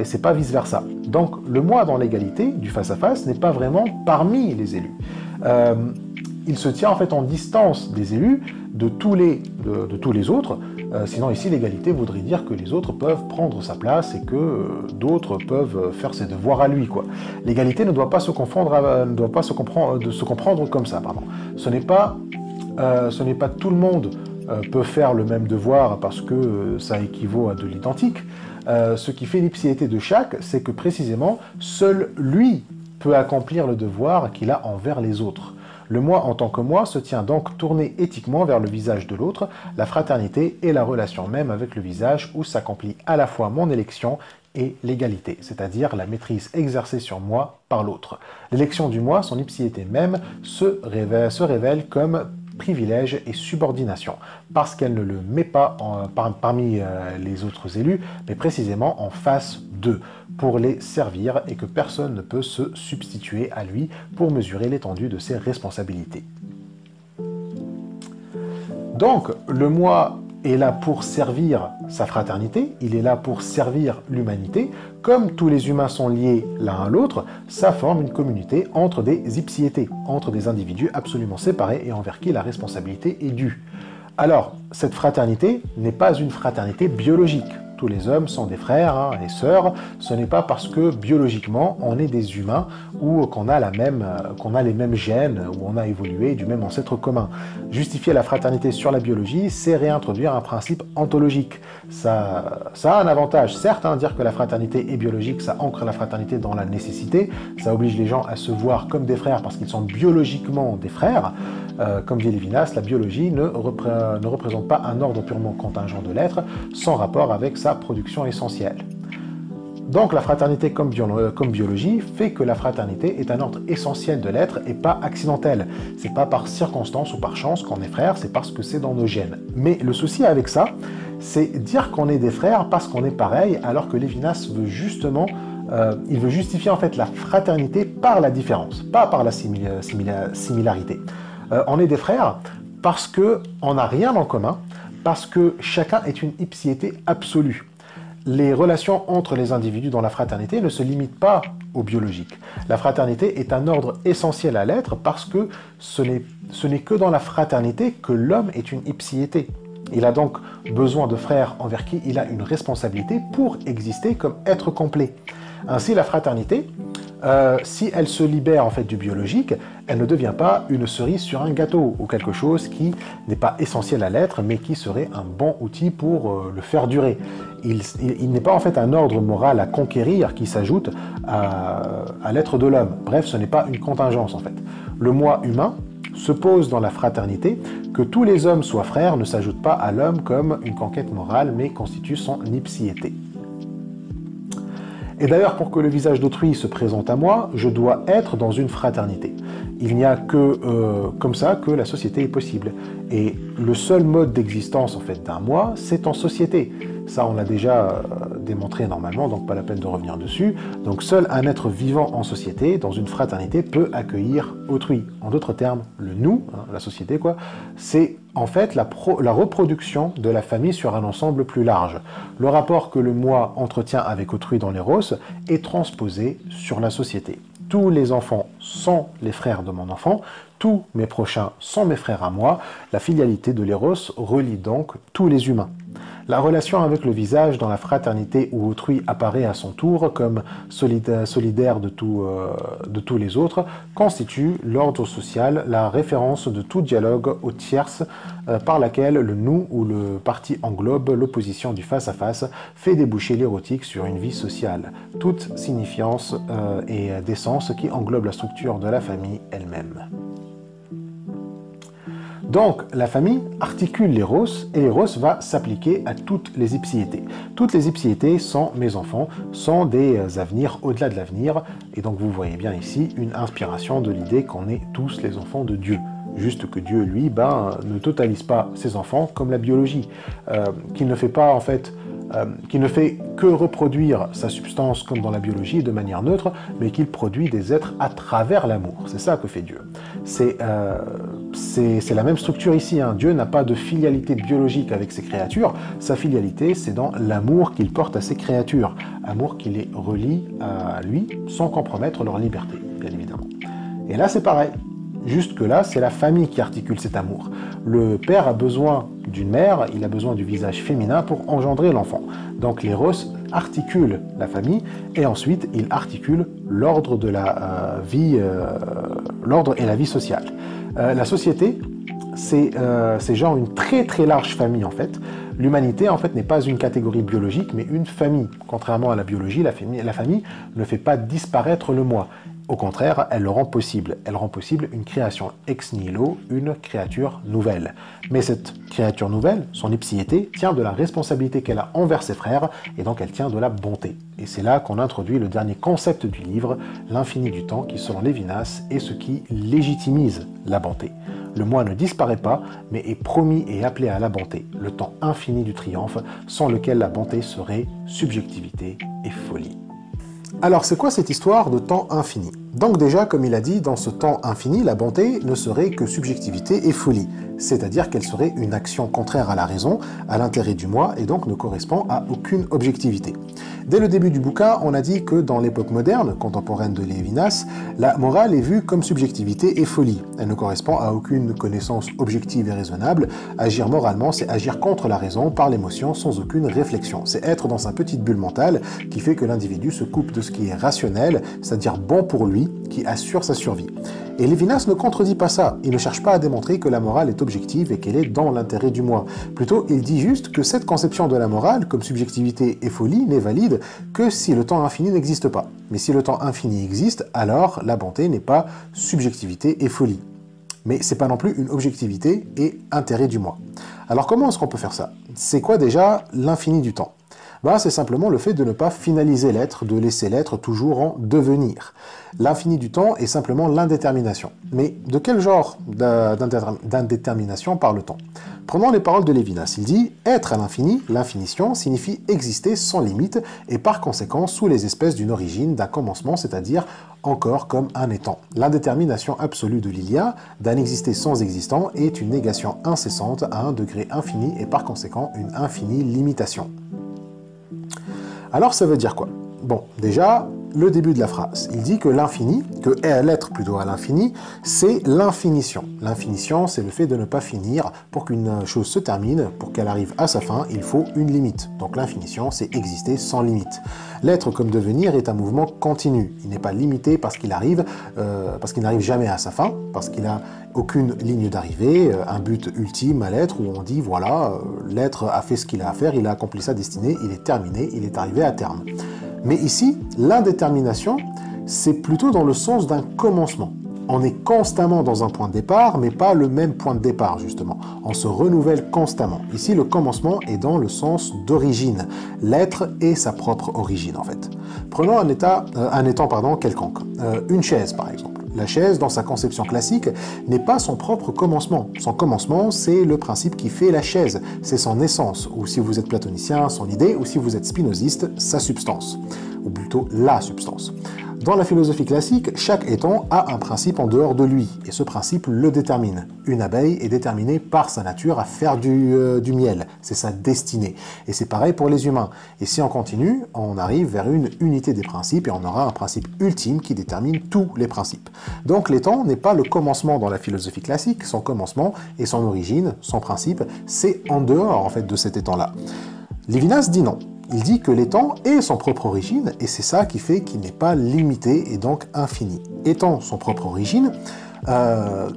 c'est pas vice-versa. Donc, le moi dans l'égalité, du face-à-face, n'est pas vraiment parmi les élus. Il se tient en fait en distance des élus de tous les autres. Sinon ici l'égalité voudrait dire que les autres peuvent prendre sa place et que d'autres peuvent faire ses devoirs à lui, quoi. L'égalité ne doit pas se comprendre comme ça, pardon. Ce n'est pas tout le monde peut faire le même devoir parce que ça équivaut à de l'identique. Ce qui fait l'ipséité de chaque, c'est que précisément seul lui peut accomplir le devoir qu'il a envers les autres. Le moi en tant que moi se tient donc tourné éthiquement vers le visage de l'autre. La fraternité est la relation même avec le visage où s'accomplit à la fois mon élection et l'égalité, c'est-à-dire la maîtrise exercée sur moi par l'autre. L'élection du moi, son ipséité même, se révèle comme privilège et subordination, parce qu'elle ne le met pas parmi les autres élus, mais précisément en face d'eux, pour les servir et que personne ne peut se substituer à lui pour mesurer l'étendue de ses responsabilités. Donc, le moi est là pour servir sa fraternité, il est là pour servir l'humanité. Comme tous les humains sont liés l'un à l'autre, ça forme une communauté entre des ipsiétés, entre des individus absolument séparés et envers qui la responsabilité est due. Alors, cette fraternité n'est pas une fraternité biologique, tous les hommes sont des frères hein, et sœurs. Ce n'est pas parce que biologiquement on est des humains ou qu'on a les mêmes gènes ou on a évolué du même ancêtre commun. Justifier la fraternité sur la biologie, c'est réintroduire un principe ontologique. Ça a un avantage, certes, hein, dire que la fraternité est biologique, ça ancre la fraternité dans la nécessité, ça oblige les gens à se voir comme des frères parce qu'ils sont biologiquement des frères. Comme dit Lévinas, la biologie ne représente pas un ordre purement contingent de l'être, sans rapport avec sa production essentielle. Donc la fraternité comme biologie fait que la fraternité est un ordre essentiel de l'être et pas accidentel. C'est pas par circonstance ou par chance qu'on est frères, c'est parce que c'est dans nos gènes. Mais le souci avec ça, c'est dire qu'on est des frères parce qu'on est pareil, alors que Lévinas veut justement il veut justifier en fait la fraternité par la différence, pas par la similarité. On est des frères parce qu'on n'a rien en commun, parce que chacun est une ipsiété absolue. Les relations entre les individus dans la fraternité ne se limitent pas au biologique. La fraternité est un ordre essentiel à l'être parce que ce n'est que dans la fraternité que l'homme est une ipsiété. Il a donc besoin de frères envers qui il a une responsabilité pour exister comme être complet. Ainsi, la fraternité, si elle se libère en fait du biologique, elle ne devient pas une cerise sur un gâteau ou quelque chose qui n'est pas essentiel à l'être, mais qui serait un bon outil pour le faire durer. Il n'est pas en fait un ordre moral à conquérir qui s'ajoute à l'être de l'homme. Bref, ce n'est pas une contingence en fait. Le moi humain se pose dans la fraternité. Que tous les hommes soient frères ne s'ajoute pas à l'homme comme une conquête morale, mais constitue son ipsiété. Et d'ailleurs, pour que le visage d'autrui se présente à moi, je dois être dans une fraternité. Il n'y a que comme ça que la société est possible. Et le seul mode d'existence en fait d'un moi, c'est en société. Ça, on l'a déjà démontré normalement, donc pas la peine de revenir dessus. Donc seul un être vivant en société, dans une fraternité, peut accueillir autrui. En d'autres termes, le nous, hein, la société quoi, c'est en fait la reproduction de la famille sur un ensemble plus large. Le rapport que le moi entretient avec autrui dans l'éros est transposé sur la société. Tous les enfants sont les frères de mon enfant, tous mes prochains sont mes frères à moi. La filialité de l'éros relie donc tous les humains. La relation avec le visage dans la fraternité où autrui apparaît à son tour comme solidaire de tous les autres constitue l'ordre social, la référence de tout dialogue aux tierces par laquelle le nous ou le parti englobe l'opposition du face-à-face fait déboucher l'érotique sur une vie sociale, toute signifiance et d'essence qui englobe la structure de la famille elle-même. Donc, la famille articule l'éros et l'éros va s'appliquer à toutes les ipsiétés. Toutes les ipsiétés sont mes enfants, sont des avenirs au-delà de l'avenir. Et donc, vous voyez bien ici une inspiration de l'idée qu'on est tous les enfants de Dieu. Juste que Dieu, lui, ne totalise pas ses enfants comme la biologie, qu'il ne fait pas en fait... qui ne fait que reproduire sa substance comme dans la biologie de manière neutre, mais qu'il produit des êtres à travers l'amour. C'est ça que fait Dieu. C'est la même structure ici. Hein. Dieu n'a pas de filialité biologique avec ses créatures. Sa filialité, c'est dans l'amour qu'il porte à ses créatures. Amour qui les relie à lui sans compromettre leur liberté, bien évidemment. Et là, c'est pareil. Juste que là, c'est la famille qui articule cet amour. Le père a besoin d'une mère, il a besoin du visage féminin pour engendrer l'enfant. Donc l'éros articule la famille et ensuite il articule l'ordre de la vie, l'ordre et la vie sociale. La société, c'est genre une très très large famille en fait. L'humanité en fait n'est pas une catégorie biologique mais une famille. Contrairement à la biologie, la famille ne fait pas disparaître le moi. Au contraire, elle le rend possible. Elle rend possible une création ex nihilo, une créature nouvelle. Mais cette créature nouvelle, son ipsiété, tient de la responsabilité qu'elle a envers ses frères, et donc elle tient de la bonté. Et c'est là qu'on introduit le dernier concept du livre, l'infini du temps, qui selon Lévinas est ce qui légitimise la bonté. Le moi ne disparaît pas, mais est promis et appelé à la bonté, le temps infini du triomphe, sans lequel la bonté serait subjectivité et folie. Alors, c'est quoi cette histoire de temps infini? Donc déjà, comme il a dit, dans ce temps infini, la bonté ne serait que subjectivité et folie, c'est-à-dire qu'elle serait une action contraire à la raison, à l'intérêt du moi, et donc ne correspond à aucune objectivité. Dès le début du bouquin, on a dit que dans l'époque moderne, contemporaine de Lévinas, la morale est vue comme subjectivité et folie. Elle ne correspond à aucune connaissance objective et raisonnable. Agir moralement, c'est agir contre la raison, par l'émotion, sans aucune réflexion. C'est être dans sa petite bulle mentale qui fait que l'individu se coupe de ce qui est rationnel, c'est-à-dire bon pour lui, qui assure sa survie. Et Lévinas ne contredit pas ça. Il ne cherche pas à démontrer que la morale est objective et qu'elle est dans l'intérêt du moi. Plutôt, il dit juste que cette conception de la morale, comme subjectivité et folie, n'est valide que si le temps infini n'existe pas. Mais si le temps infini existe, alors la bonté n'est pas subjectivité et folie. Mais c'est pas non plus une objectivité et intérêt du moi. Alors comment est-ce qu'on peut faire ça? C'est quoi déjà l'infini du temps? C'est simplement le fait de ne pas finaliser l'être, de laisser l'être toujours en devenir. L'infini du temps est simplement l'indétermination. Mais de quel genre d'indétermination parle-t-on? Prenons les paroles de Lévinas. Il dit « Être à l'infini, l'infinition, signifie exister sans limite et par conséquent sous les espèces d'une origine, d'un commencement, c'est-à-dire encore comme un étant. L'indétermination absolue de l'Ilia, d'un exister sans existant, est une négation incessante à un degré infini et par conséquent une infinie limitation. » Alors ça veut dire quoi? Bon, déjà, le début de la phrase. Il dit que l'infini, que l'être plutôt à l'infini, c'est l'infinition. L'infinition, c'est le fait de ne pas finir. Pour qu'une chose se termine, pour qu'elle arrive à sa fin, il faut une limite. Donc l'infinition, c'est exister sans limite. L'être comme devenir est un mouvement continu. Il n'est pas limité parce qu'il n'arrive jamais à sa fin, parce qu'il n'a aucune ligne d'arrivée, un but ultime à l'être où on dit voilà, l'être a fait ce qu'il a à faire, il a accompli sa destinée, il est terminé, il est arrivé à terme. Mais ici, l'indétermination, c'est plutôt dans le sens d'un commencement. On est constamment dans un point de départ, mais pas le même point de départ, justement. On se renouvelle constamment. Ici, le commencement est dans le sens d'origine. L'être est sa propre origine, en fait. Prenons un étant quelconque. Une chaise, par exemple. La chaise, dans sa conception classique, n'est pas son propre commencement. Son commencement, c'est le principe qui fait la chaise. C'est son essence, ou si vous êtes platonicien, son idée, ou si vous êtes spinoziste, sa substance. Ou plutôt la substance. Dans la philosophie classique, chaque étant a un principe en dehors de lui, et ce principe le détermine. Une abeille est déterminée par sa nature à faire du miel, c'est sa destinée. Et c'est pareil pour les humains. Et si on continue, on arrive vers une unité des principes, et on aura un principe ultime qui détermine tous les principes. Donc l'étant n'est pas le commencement dans la philosophie classique, son commencement et son origine, son principe, c'est en dehors en fait de cet étant-là. Lévinas dit non. Il dit que l'étant est son propre origine, et c'est ça qui fait qu'il n'est pas limité et donc infini. Étant son propre origine,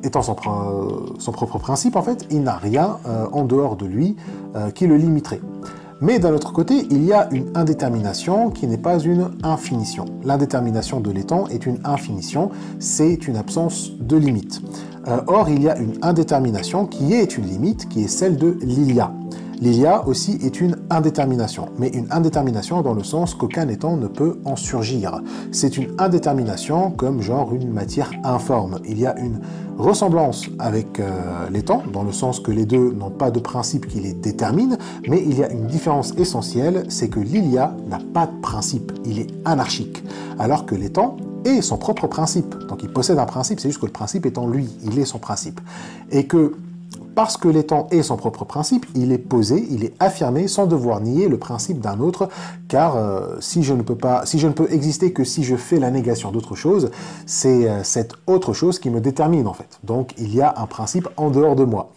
étant son propre principe, en fait, il n'a rien en dehors de lui qui le limiterait. Mais d'un autre côté, il y a une indétermination qui n'est pas une infinition. L'indétermination de l'étant est une infinition, c'est une absence de limite. Or, il y a une indétermination qui est une limite, qui est celle de l'Ilia. L'Ilia aussi est une indétermination, mais une indétermination dans le sens qu'aucun étant ne peut en surgir. C'est une indétermination comme genre une matière informe. Il y a une ressemblance avec l'étant, dans le sens que les deux n'ont pas de principe qui les détermine, mais il y a une différence essentielle, c'est que l'Ilia n'a pas de principe, il est anarchique, alors que l'étant est son propre principe. Donc il possède un principe, c'est juste que le principe est en lui, il est son principe. Et que parce que l'étant est son propre principe, il est posé, il est affirmé sans devoir nier le principe d'un autre, car si je ne peux exister que si je fais la négation d'autre chose, c'est cette autre chose qui me détermine en fait. Donc il y a un principe en dehors de moi.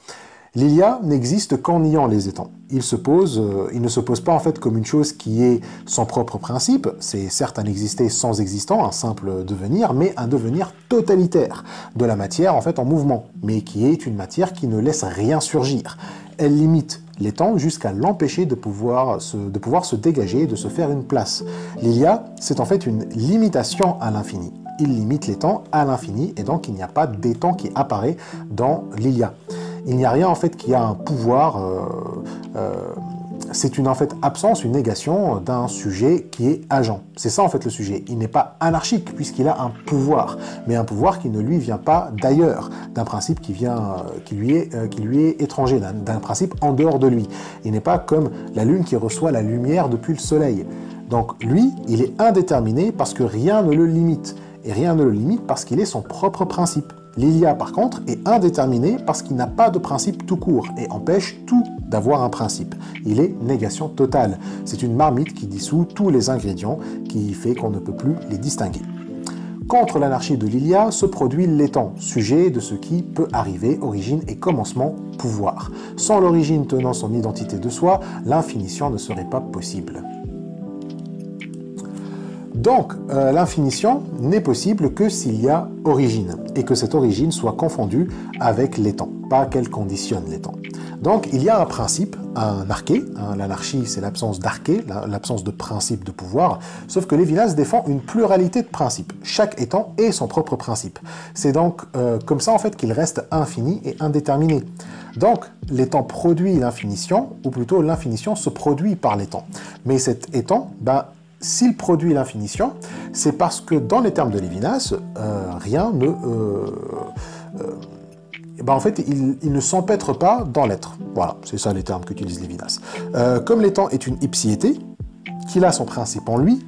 L'Ilia n'existe qu'en niant les étangs. Il ne se pose pas en fait comme une chose qui est son propre principe, c'est certes un exister sans existant, un simple devenir, mais un devenir totalitaire, de la matière en fait en mouvement, mais qui est une matière qui ne laisse rien surgir. Elle limite l'étang jusqu'à l'empêcher de pouvoir se dégager, de se faire une place. L'Ilia, c'est en fait une limitation à l'infini. Il limite l'étang à l'infini, et donc il n'y a pas d'étang qui apparaît dans l'Ilia. Il n'y a rien en fait qui a un pouvoir, c'est une en fait absence, une négation d'un sujet qui est agent. C'est ça en fait le sujet. Il n'est pas anarchique puisqu'il a un pouvoir, mais un pouvoir qui ne lui vient pas d'ailleurs, d'un principe qui lui est étranger, d'un principe en dehors de lui. Il n'est pas comme la lune qui reçoit la lumière depuis le soleil. Donc lui, il est indéterminé parce que rien ne le limite. et rien ne le limite parce qu'il est son propre principe. Lilia, par contre, est indéterminé parce qu'il n'a pas de principe tout court et empêche tout d'avoir un principe. Il est négation totale. C'est une marmite qui dissout tous les ingrédients, qui fait qu'on ne peut plus les distinguer. Contre l'anarchie de Lilia se produit l'étant, sujet de ce qui peut arriver, origine et commencement, pouvoir. Sans l'origine tenant son identité de soi, l'infinition ne serait pas possible. Donc, l'infinition n'est possible que s'il y a origine, et que cette origine soit confondue avec l'étant, pas qu'elle conditionne l'étant. Donc, il y a un principe, un arché, l'anarchie c'est l'absence d'arché, l'absence de principe de pouvoir, sauf que Lévinas défend une pluralité de principes. Chaque étant est son propre principe. C'est donc comme ça en fait qu'il reste infini et indéterminé. Donc, l'étant produit l'infinition, ou plutôt l'infinition se produit par l'étant. Mais cet étant, s'il produit l'infinition, c'est parce que dans les termes de Lévinas, rien ne... en fait, il ne s'empêtre pas dans l'être. Voilà, c'est ça les termes qu'utilise Lévinas. Comme l'étant est une ipsiété, qu'il a son principe en lui,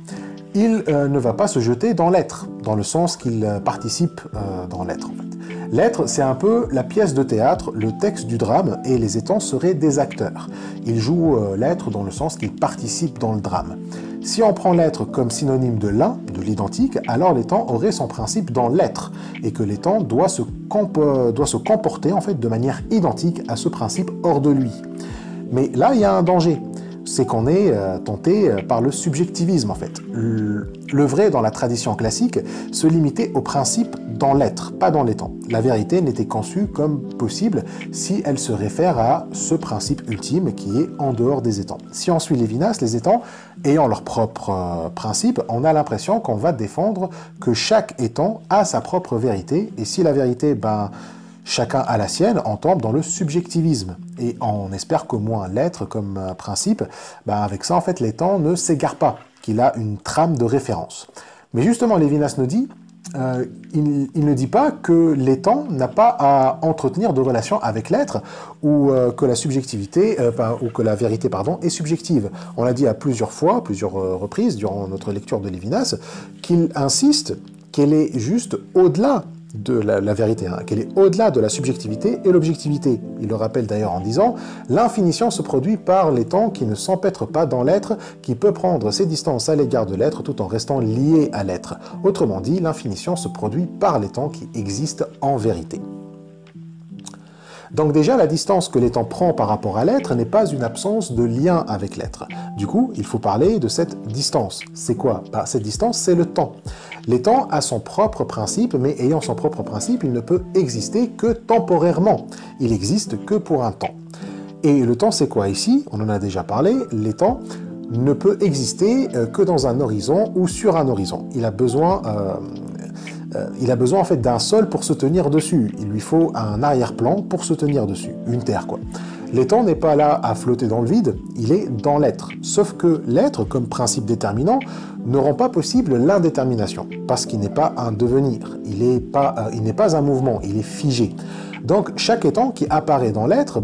il ne va pas se jeter dans l'être, dans le sens qu'il participe dans l'être, en fait. L'être, c'est un peu la pièce de théâtre, le texte du drame, et les étangs seraient des acteurs. Ils jouent l'être dans le sens qu'ils participent dans le drame. Si on prend l'être comme synonyme de l'un, de l'identique, alors l'étant aurait son principe dans l'être, et que l'étant doit se comporter en fait de manière identique à ce principe hors de lui. Mais là, il y a un danger, c'est qu'on est tenté par le subjectivisme en fait. Le vrai dans la tradition classique se limitait au principe dans l'être, pas dans l'étant. La vérité n'était conçue comme possible si elle se réfère à ce principe ultime qui est en dehors des étangs. Si on suit Lévinas, les étangs ayant leur propre principe, on a l'impression qu'on va défendre que chaque étang a sa propre vérité, et si la vérité, chacun a la sienne, on tombe dans le subjectivisme. Et on espère qu'au moins l'être comme principe, avec ça en fait l'étang ne s'égare pas, qu'il a une trame de référence. Mais justement Lévinas nous dit, il ne dit pas que l'étang n'a pas à entretenir de relations avec l'être, ou que la subjectivité, ou que la vérité est subjective. On l'a dit à plusieurs fois, plusieurs reprises durant notre lecture de Lévinas, qu'il insiste qu'elle est juste au-delà de la vérité, qu'elle est au-delà de la subjectivité et l'objectivité. Il le rappelle d'ailleurs en disant « L'infinition se produit par l'étant qui ne s'empêtre pas dans l'être, qui peut prendre ses distances à l'égard de l'être tout en restant lié à l'être. Autrement dit, l'infinition se produit par l'étant qui existe en vérité. » Donc déjà, la distance que l'étant prend par rapport à l'être n'est pas une absence de lien avec l'être. Du coup, il faut parler de cette distance. C'est quoi? Cette distance, c'est le temps. L'étant a son propre principe, mais ayant son propre principe, il ne peut exister que temporairement. Il n'existe que pour un temps. Et le temps, c'est quoi ici? On en a déjà parlé. L'étant ne peut exister que dans un horizon ou sur un horizon. Il a besoin en fait d'un sol pour se tenir dessus. Il lui faut un arrière-plan pour se tenir dessus, une terre quoi. L'étant n'est pas là à flotter dans le vide, il est dans l'être. Sauf que l'être, comme principe déterminant, ne rend pas possible l'indétermination, parce qu'il n'est pas un devenir, il n'est pas un mouvement, il est figé. Donc chaque étant qui apparaît dans l'être,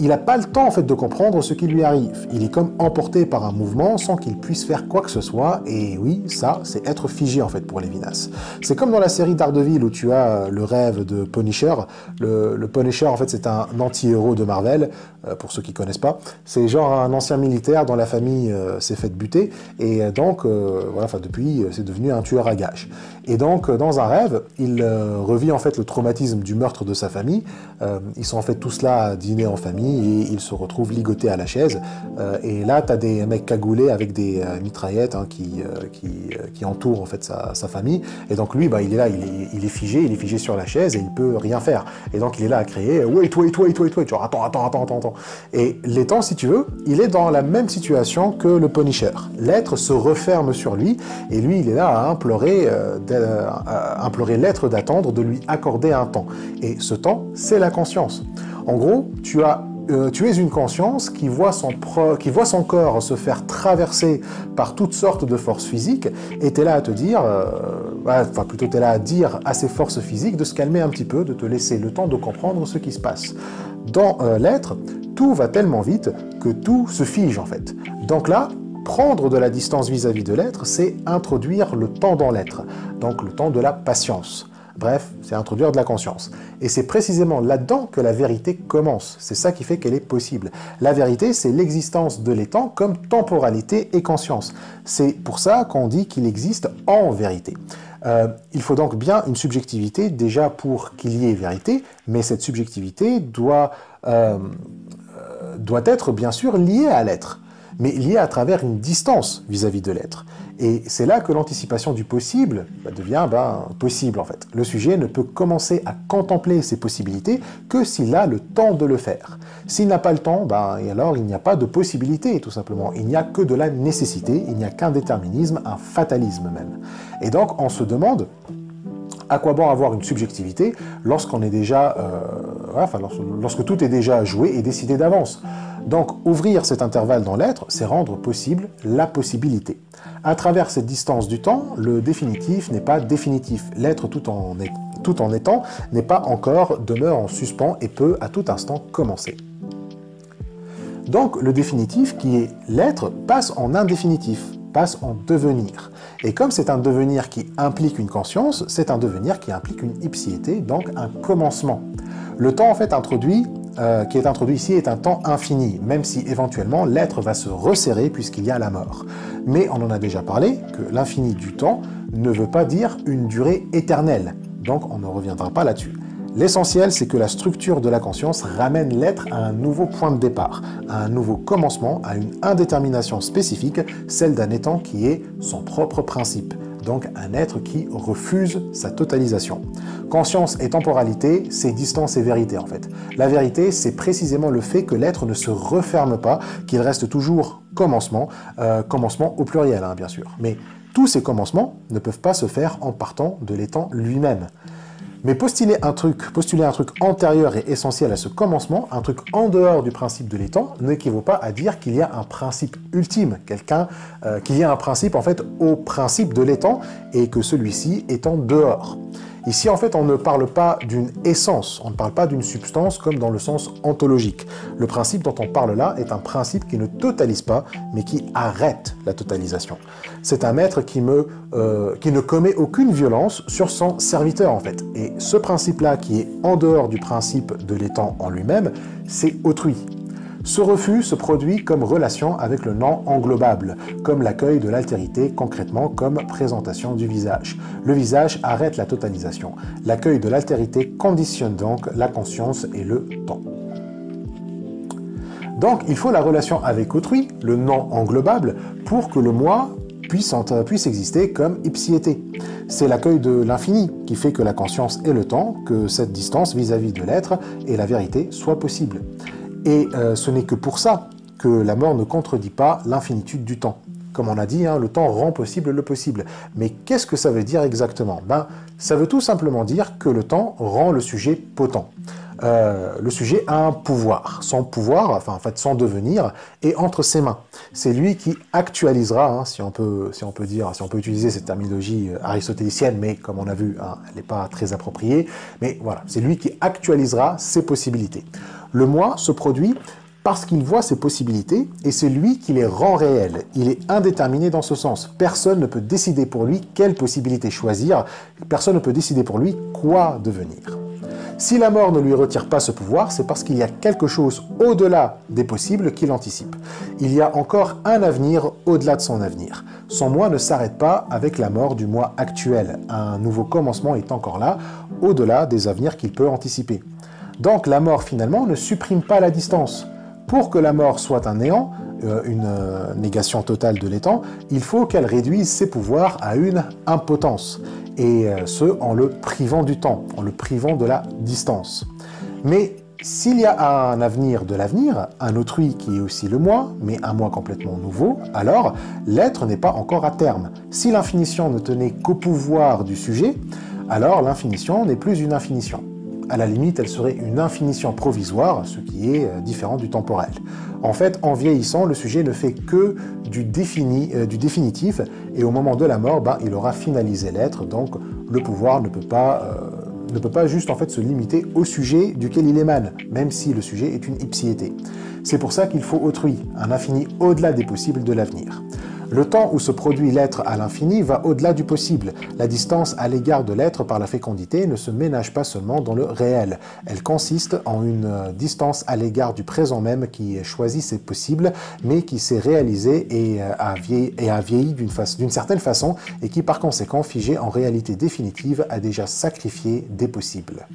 il n'a pas le temps en fait de comprendre ce qui lui arrive. Il est comme emporté par un mouvement sans qu'il puisse faire quoi que ce soit. Et oui, ça, c'est être figé en fait pour Lévinas. C'est comme dans la série Daredevil où tu as le rêve de Punisher. Le Punisher en fait c'est un anti-héros de Marvel, pour ceux qui connaissent pas. C'est genre un ancien militaire dont la famille s'est faite buter. Et donc, depuis, c'est devenu un tueur à gages. Et donc, dans un rêve, il revit en fait le traumatisme du meurtre de sa famille. Ils sont en fait tous là à dîner en famille et il se retrouve ligoté à la chaise. Et là, tu as des mecs cagoulés avec des mitraillettes qui entourent en fait sa famille. Et donc lui, il est là, il est figé sur la chaise et il peut rien faire. Et donc il est là à crier « Wait, wait, wait, wait, wait !» Genre « Attends !» Et l'étant, si tu veux, il est dans la même situation que le Punisher. L'être se referme sur lui et lui, il est là à implorer l'être d'attendre, de lui accorder un temps. Et ce temps, c'est la conscience. En gros, tu es une conscience qui voit son corps se faire traverser par toutes sortes de forces physiques, et tu es là à te dire, plutôt tu es là à dire à ces forces physiques de se calmer un petit peu, de te laisser le temps de comprendre ce qui se passe. Dans l'être, tout va tellement vite que tout se fige en fait. Donc là, prendre de la distance vis-à-vis de l'être, c'est introduire le temps dans l'être, donc le temps de la patience. Bref, c'est introduire de la conscience. Et c'est précisément là-dedans que la vérité commence. C'est ça qui fait qu'elle est possible. La vérité, c'est l'existence de l'étant comme temporalité et conscience. C'est pour ça qu'on dit qu'il existe en vérité. Il faut donc bien une subjectivité déjà pour qu'il y ait vérité, mais cette subjectivité doit être bien sûr liée à l'être, mais liée à travers une distance vis-à-vis de l'être. Et c'est là que l'anticipation du possible devient possible en fait. Le sujet ne peut commencer à contempler ses possibilités que s'il a le temps de le faire. S'il n'a pas le temps, et alors il n'y a pas de possibilité tout simplement. Il n'y a que de la nécessité, il n'y a qu'un déterminisme, un fatalisme même. Et donc on se demande à quoi bon avoir une subjectivité lorsqu'on est déjà, lorsque tout est déjà joué et décidé d'avance. Donc, ouvrir cet intervalle dans l'être, c'est rendre possible la possibilité. À travers cette distance du temps, le définitif n'est pas définitif. L'être tout en étant n'est pas encore, demeure en suspens et peut à tout instant commencer. Donc, le définitif, qui est l'être, passe en indéfinitif, passe en devenir. Et comme c'est un devenir qui implique une conscience, c'est un devenir qui implique une ipséité, donc un commencement. Le temps, en fait, qui est introduit ici est un temps infini, même si éventuellement l'être va se resserrer puisqu'il y a la mort. Mais on en a déjà parlé, que l'infini du temps ne veut pas dire une durée éternelle, donc on ne reviendra pas là-dessus. L'essentiel, c'est que la structure de la conscience ramène l'être à un nouveau point de départ, à un nouveau commencement, à une indétermination spécifique, celle d'un étant qui est son propre principe. Donc un être qui refuse sa totalisation. Conscience et temporalité, c'est distance et vérité en fait. La vérité, c'est précisément le fait que l'être ne se referme pas, qu'il reste toujours commencement, commencement au pluriel bien sûr. Mais tous ces commencements ne peuvent pas se faire en partant de l'étant lui-même. Mais postuler un truc antérieur et essentiel à ce commencement, un truc en dehors du principe de l'étant, n'équivaut pas à dire qu'il y a un principe ultime, qu'il y a un principe en fait au principe de l'étant et que celui-ci est en dehors. Ici, en fait, on ne parle pas d'une essence, on ne parle pas d'une substance comme dans le sens ontologique. Le principe dont on parle là est un principe qui ne totalise pas, mais qui arrête la totalisation. C'est un maître qui ne commet aucune violence sur son serviteur, en fait. Et ce principe-là, qui est en dehors du principe de l'étant en lui-même, c'est autrui. Ce refus se produit comme relation avec le non englobable, comme l'accueil de l'altérité, concrètement comme présentation du visage. Le visage arrête la totalisation. L'accueil de l'altérité conditionne donc la conscience et le temps. Donc il faut la relation avec autrui, le non englobable, pour que le moi puisse exister comme ipséité. C'est l'accueil de l'infini qui fait que la conscience et le temps, que cette distance vis-à-vis de l'être et la vérité soit possible. Et ce n'est que pour ça que la mort ne contredit pas l'infinitude du temps. Comme on a dit, le temps rend possible le possible. Mais qu'est-ce que ça veut dire exactement? Ça veut tout simplement dire que le temps rend le sujet potent. Le sujet a un pouvoir. Son pouvoir, son devenir, est entre ses mains. C'est lui qui actualisera, si on peut utiliser cette terminologie aristotélicienne, mais comme on a vu, elle n'est pas très appropriée. Mais voilà, c'est lui qui actualisera ses possibilités. Le moi se produit parce qu'il voit ses possibilités et c'est lui qui les rend réelles. Il est indéterminé dans ce sens. Personne ne peut décider pour lui quelle possibilité choisir. Personne ne peut décider pour lui quoi devenir. Si la mort ne lui retire pas ce pouvoir, c'est parce qu'il y a quelque chose au-delà des possibles qu'il anticipe. Il y a encore un avenir au-delà de son avenir. Son moi ne s'arrête pas avec la mort du moi actuel. Un nouveau commencement est encore là, au-delà des avenirs qu'il peut anticiper. Donc la mort finalement ne supprime pas la distance. Pour que la mort soit un néant, une négation totale de l'étant, il faut qu'elle réduise ses pouvoirs à une impotence, et ce en le privant du temps, en le privant de la distance. Mais s'il y a un avenir de l'avenir, un autrui qui est aussi le moi, mais un moi complètement nouveau, alors l'être n'est pas encore à terme. Si l'infinition ne tenait qu'au pouvoir du sujet, alors l'infinition n'est plus une infinition. À la limite, elle serait une infinition provisoire, ce qui est différent du temporel. En fait, en vieillissant, le sujet ne fait que du définitif, et au moment de la mort, il aura finalisé l'être, donc le pouvoir ne peut pas juste en fait se limiter au sujet duquel il émane, même si le sujet est une ipséité. C'est pour ça qu'il faut autrui, un infini au-delà des possibles de l'avenir. Le temps où se produit l'être à l'infini va au-delà du possible. La distance à l'égard de l'être par la fécondité ne se ménage pas seulement dans le réel. Elle consiste en une distance à l'égard du présent même qui choisit ses possibles, mais qui s'est réalisé et a vieilli d'une certaine façon et qui par conséquent, figé en réalité définitive, a déjà sacrifié des possibles.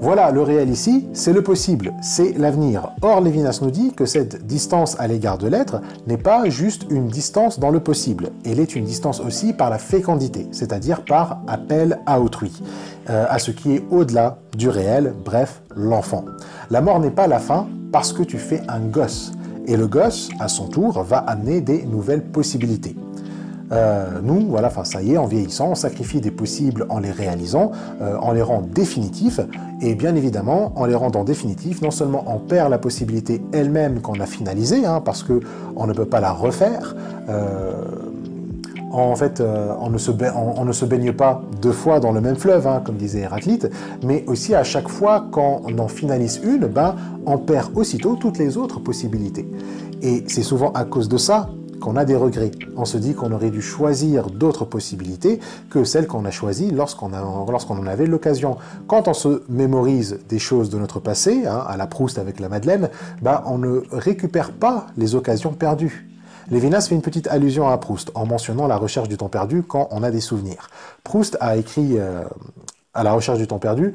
Voilà, le réel ici, c'est le possible, c'est l'avenir. Or, Lévinas nous dit que cette distance à l'égard de l'être n'est pas juste une distance dans le possible. Elle est une distance aussi par la fécondité, c'est-à-dire par appel à autrui, à ce qui est au-delà du réel, bref, l'enfant. La mort n'est pas la fin parce que tu fais un gosse. Et le gosse, à son tour, va amener des nouvelles possibilités. Nous, voilà, ça y est, en vieillissant, on sacrifie des possibles en les réalisant, en les rend définitifs, et bien évidemment, en les rendant définitifs, non seulement on perd la possibilité elle-même qu'on a finalisée, parce qu'on ne peut pas la refaire, en fait, on ne se baigne pas deux fois dans le même fleuve, comme disait Héraclite, mais aussi à chaque fois qu'on en finalise une, on perd aussitôt toutes les autres possibilités. Et c'est souvent à cause de ça qu'on a des regrets. On se dit qu'on aurait dû choisir d'autres possibilités que celles qu'on a choisies lorsqu'on en avait l'occasion. Quand on se mémorise des choses de notre passé, à la Proust avec la Madeleine, on ne récupère pas les occasions perdues. Lévinas fait une petite allusion à Proust en mentionnant la recherche du temps perdu quand on a des souvenirs. Proust a écrit à la recherche du temps perdu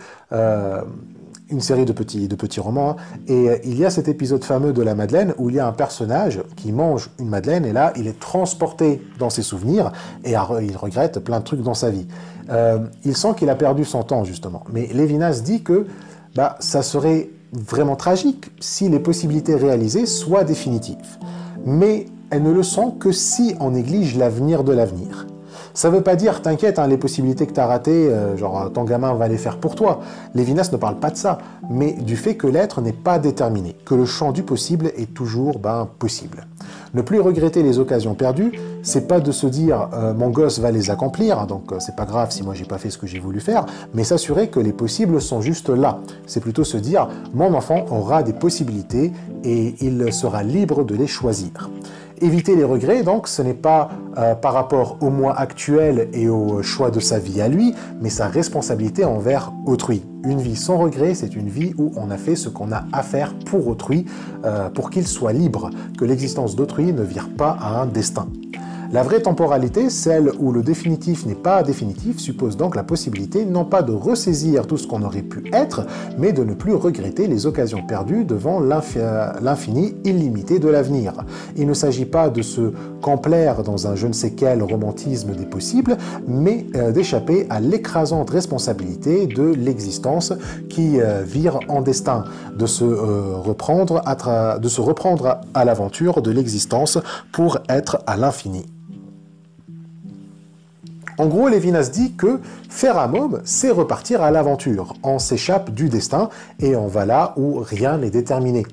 une série de petits romans, et il y a cet épisode fameux de la Madeleine où il y a un personnage qui mange une Madeleine et là il est transporté dans ses souvenirs et il regrette plein de trucs dans sa vie. Il sent qu'il a perdu son temps justement, mais Lévinas dit que ça serait vraiment tragique si les possibilités réalisées soient définitives, mais elles ne le sont que si on néglige l'avenir de l'avenir. Ça ne veut pas dire, t'inquiète, les possibilités que tu as ratées, genre ton gamin va les faire pour toi. Lévinas ne parle pas de ça, mais du fait que l'être n'est pas déterminé, que le champ du possible est toujours possible. Ne plus regretter les occasions perdues, c'est pas de se dire mon gosse va les accomplir, donc c'est pas grave si moi j'ai pas fait ce que j'ai voulu faire, mais s'assurer que les possibles sont juste là. C'est plutôt se dire mon enfant aura des possibilités et il sera libre de les choisir. Éviter les regrets, donc, ce n'est pas par rapport au moi actuel et au choix de sa vie à lui, mais sa responsabilité envers autrui. Une vie sans regret, c'est une vie où on a fait ce qu'on a à faire pour autrui, pour qu'il soit libre, que l'existence d'autrui ne vire pas à un destin. La vraie temporalité, celle où le définitif n'est pas définitif, suppose donc la possibilité non pas de ressaisir tout ce qu'on aurait pu être, mais de ne plus regretter les occasions perdues devant l'infini illimité de l'avenir. Il ne s'agit pas de se complaire dans un je ne sais quel romantisme des possibles, mais d'échapper à l'écrasante responsabilité de l'existence qui vire en destin, de se reprendre à l'aventure de l'existence pour être à l'infini. En gros, Lévinas dit que faire un môme, c'est repartir à l'aventure. On s'échappe du destin et on va là où rien n'est déterminé.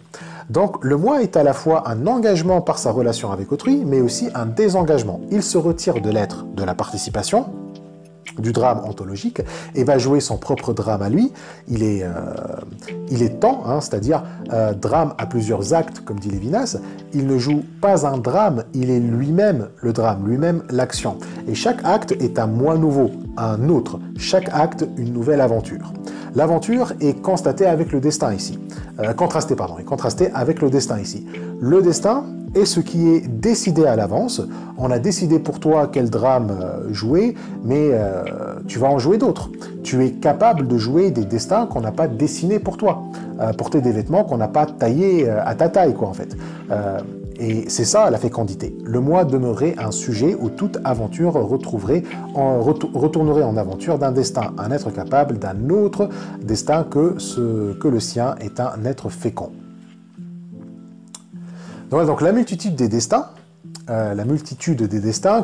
Donc le moi est à la fois un engagement par sa relation avec autrui, mais aussi un désengagement. Il se retire de l'être, de la participation, du drame ontologique, et va jouer son propre drame à lui. Il est temps, c'est-à-dire drame à plusieurs actes, comme dit Lévinas. Il ne joue pas un drame, il est lui-même le drame, lui-même l'action. Et chaque acte est un moi nouveau, un autre. Chaque acte, une nouvelle aventure. L'aventure est constatée avec le destin ici. Contrastée avec le destin ici. Le destin est ce qui est décidé à l'avance. On a décidé pour toi quel drame jouer, mais tu vas en jouer d'autres. Tu es capable de jouer des destins qu'on n'a pas dessinés pour toi. Porter des vêtements qu'on n'a pas taillés à ta taille, quoi, en fait. Et c'est ça la fécondité. Le moi demeurait un sujet où toute aventure retournerait en aventure d'un destin, un être capable d'un autre destin que le sien est un être fécond. Donc la multitude des destins,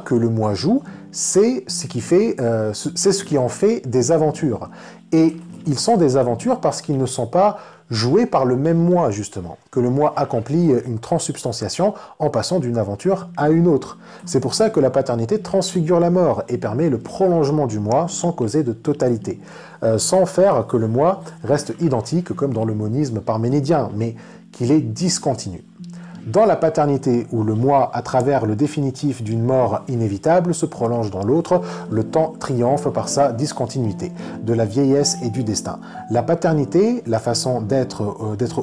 que le moi joue, c'est ce qui en fait des aventures. Et ils sont des aventures parce qu'ils ne sont pas joués par le même moi, justement, que le moi accomplit une transsubstantiation en passant d'une aventure à une autre. C'est pour ça que la paternité transfigure la mort et permet le prolongement du moi sans causer de totalité, sans faire que le moi reste identique comme dans le monisme parménidien, mais qu'il est discontinu. Dans la paternité, où le moi, à travers le définitif d'une mort inévitable, se prolonge dans l'autre, le temps triomphe par sa discontinuité, de la vieillesse et du destin. La paternité, la façon d'être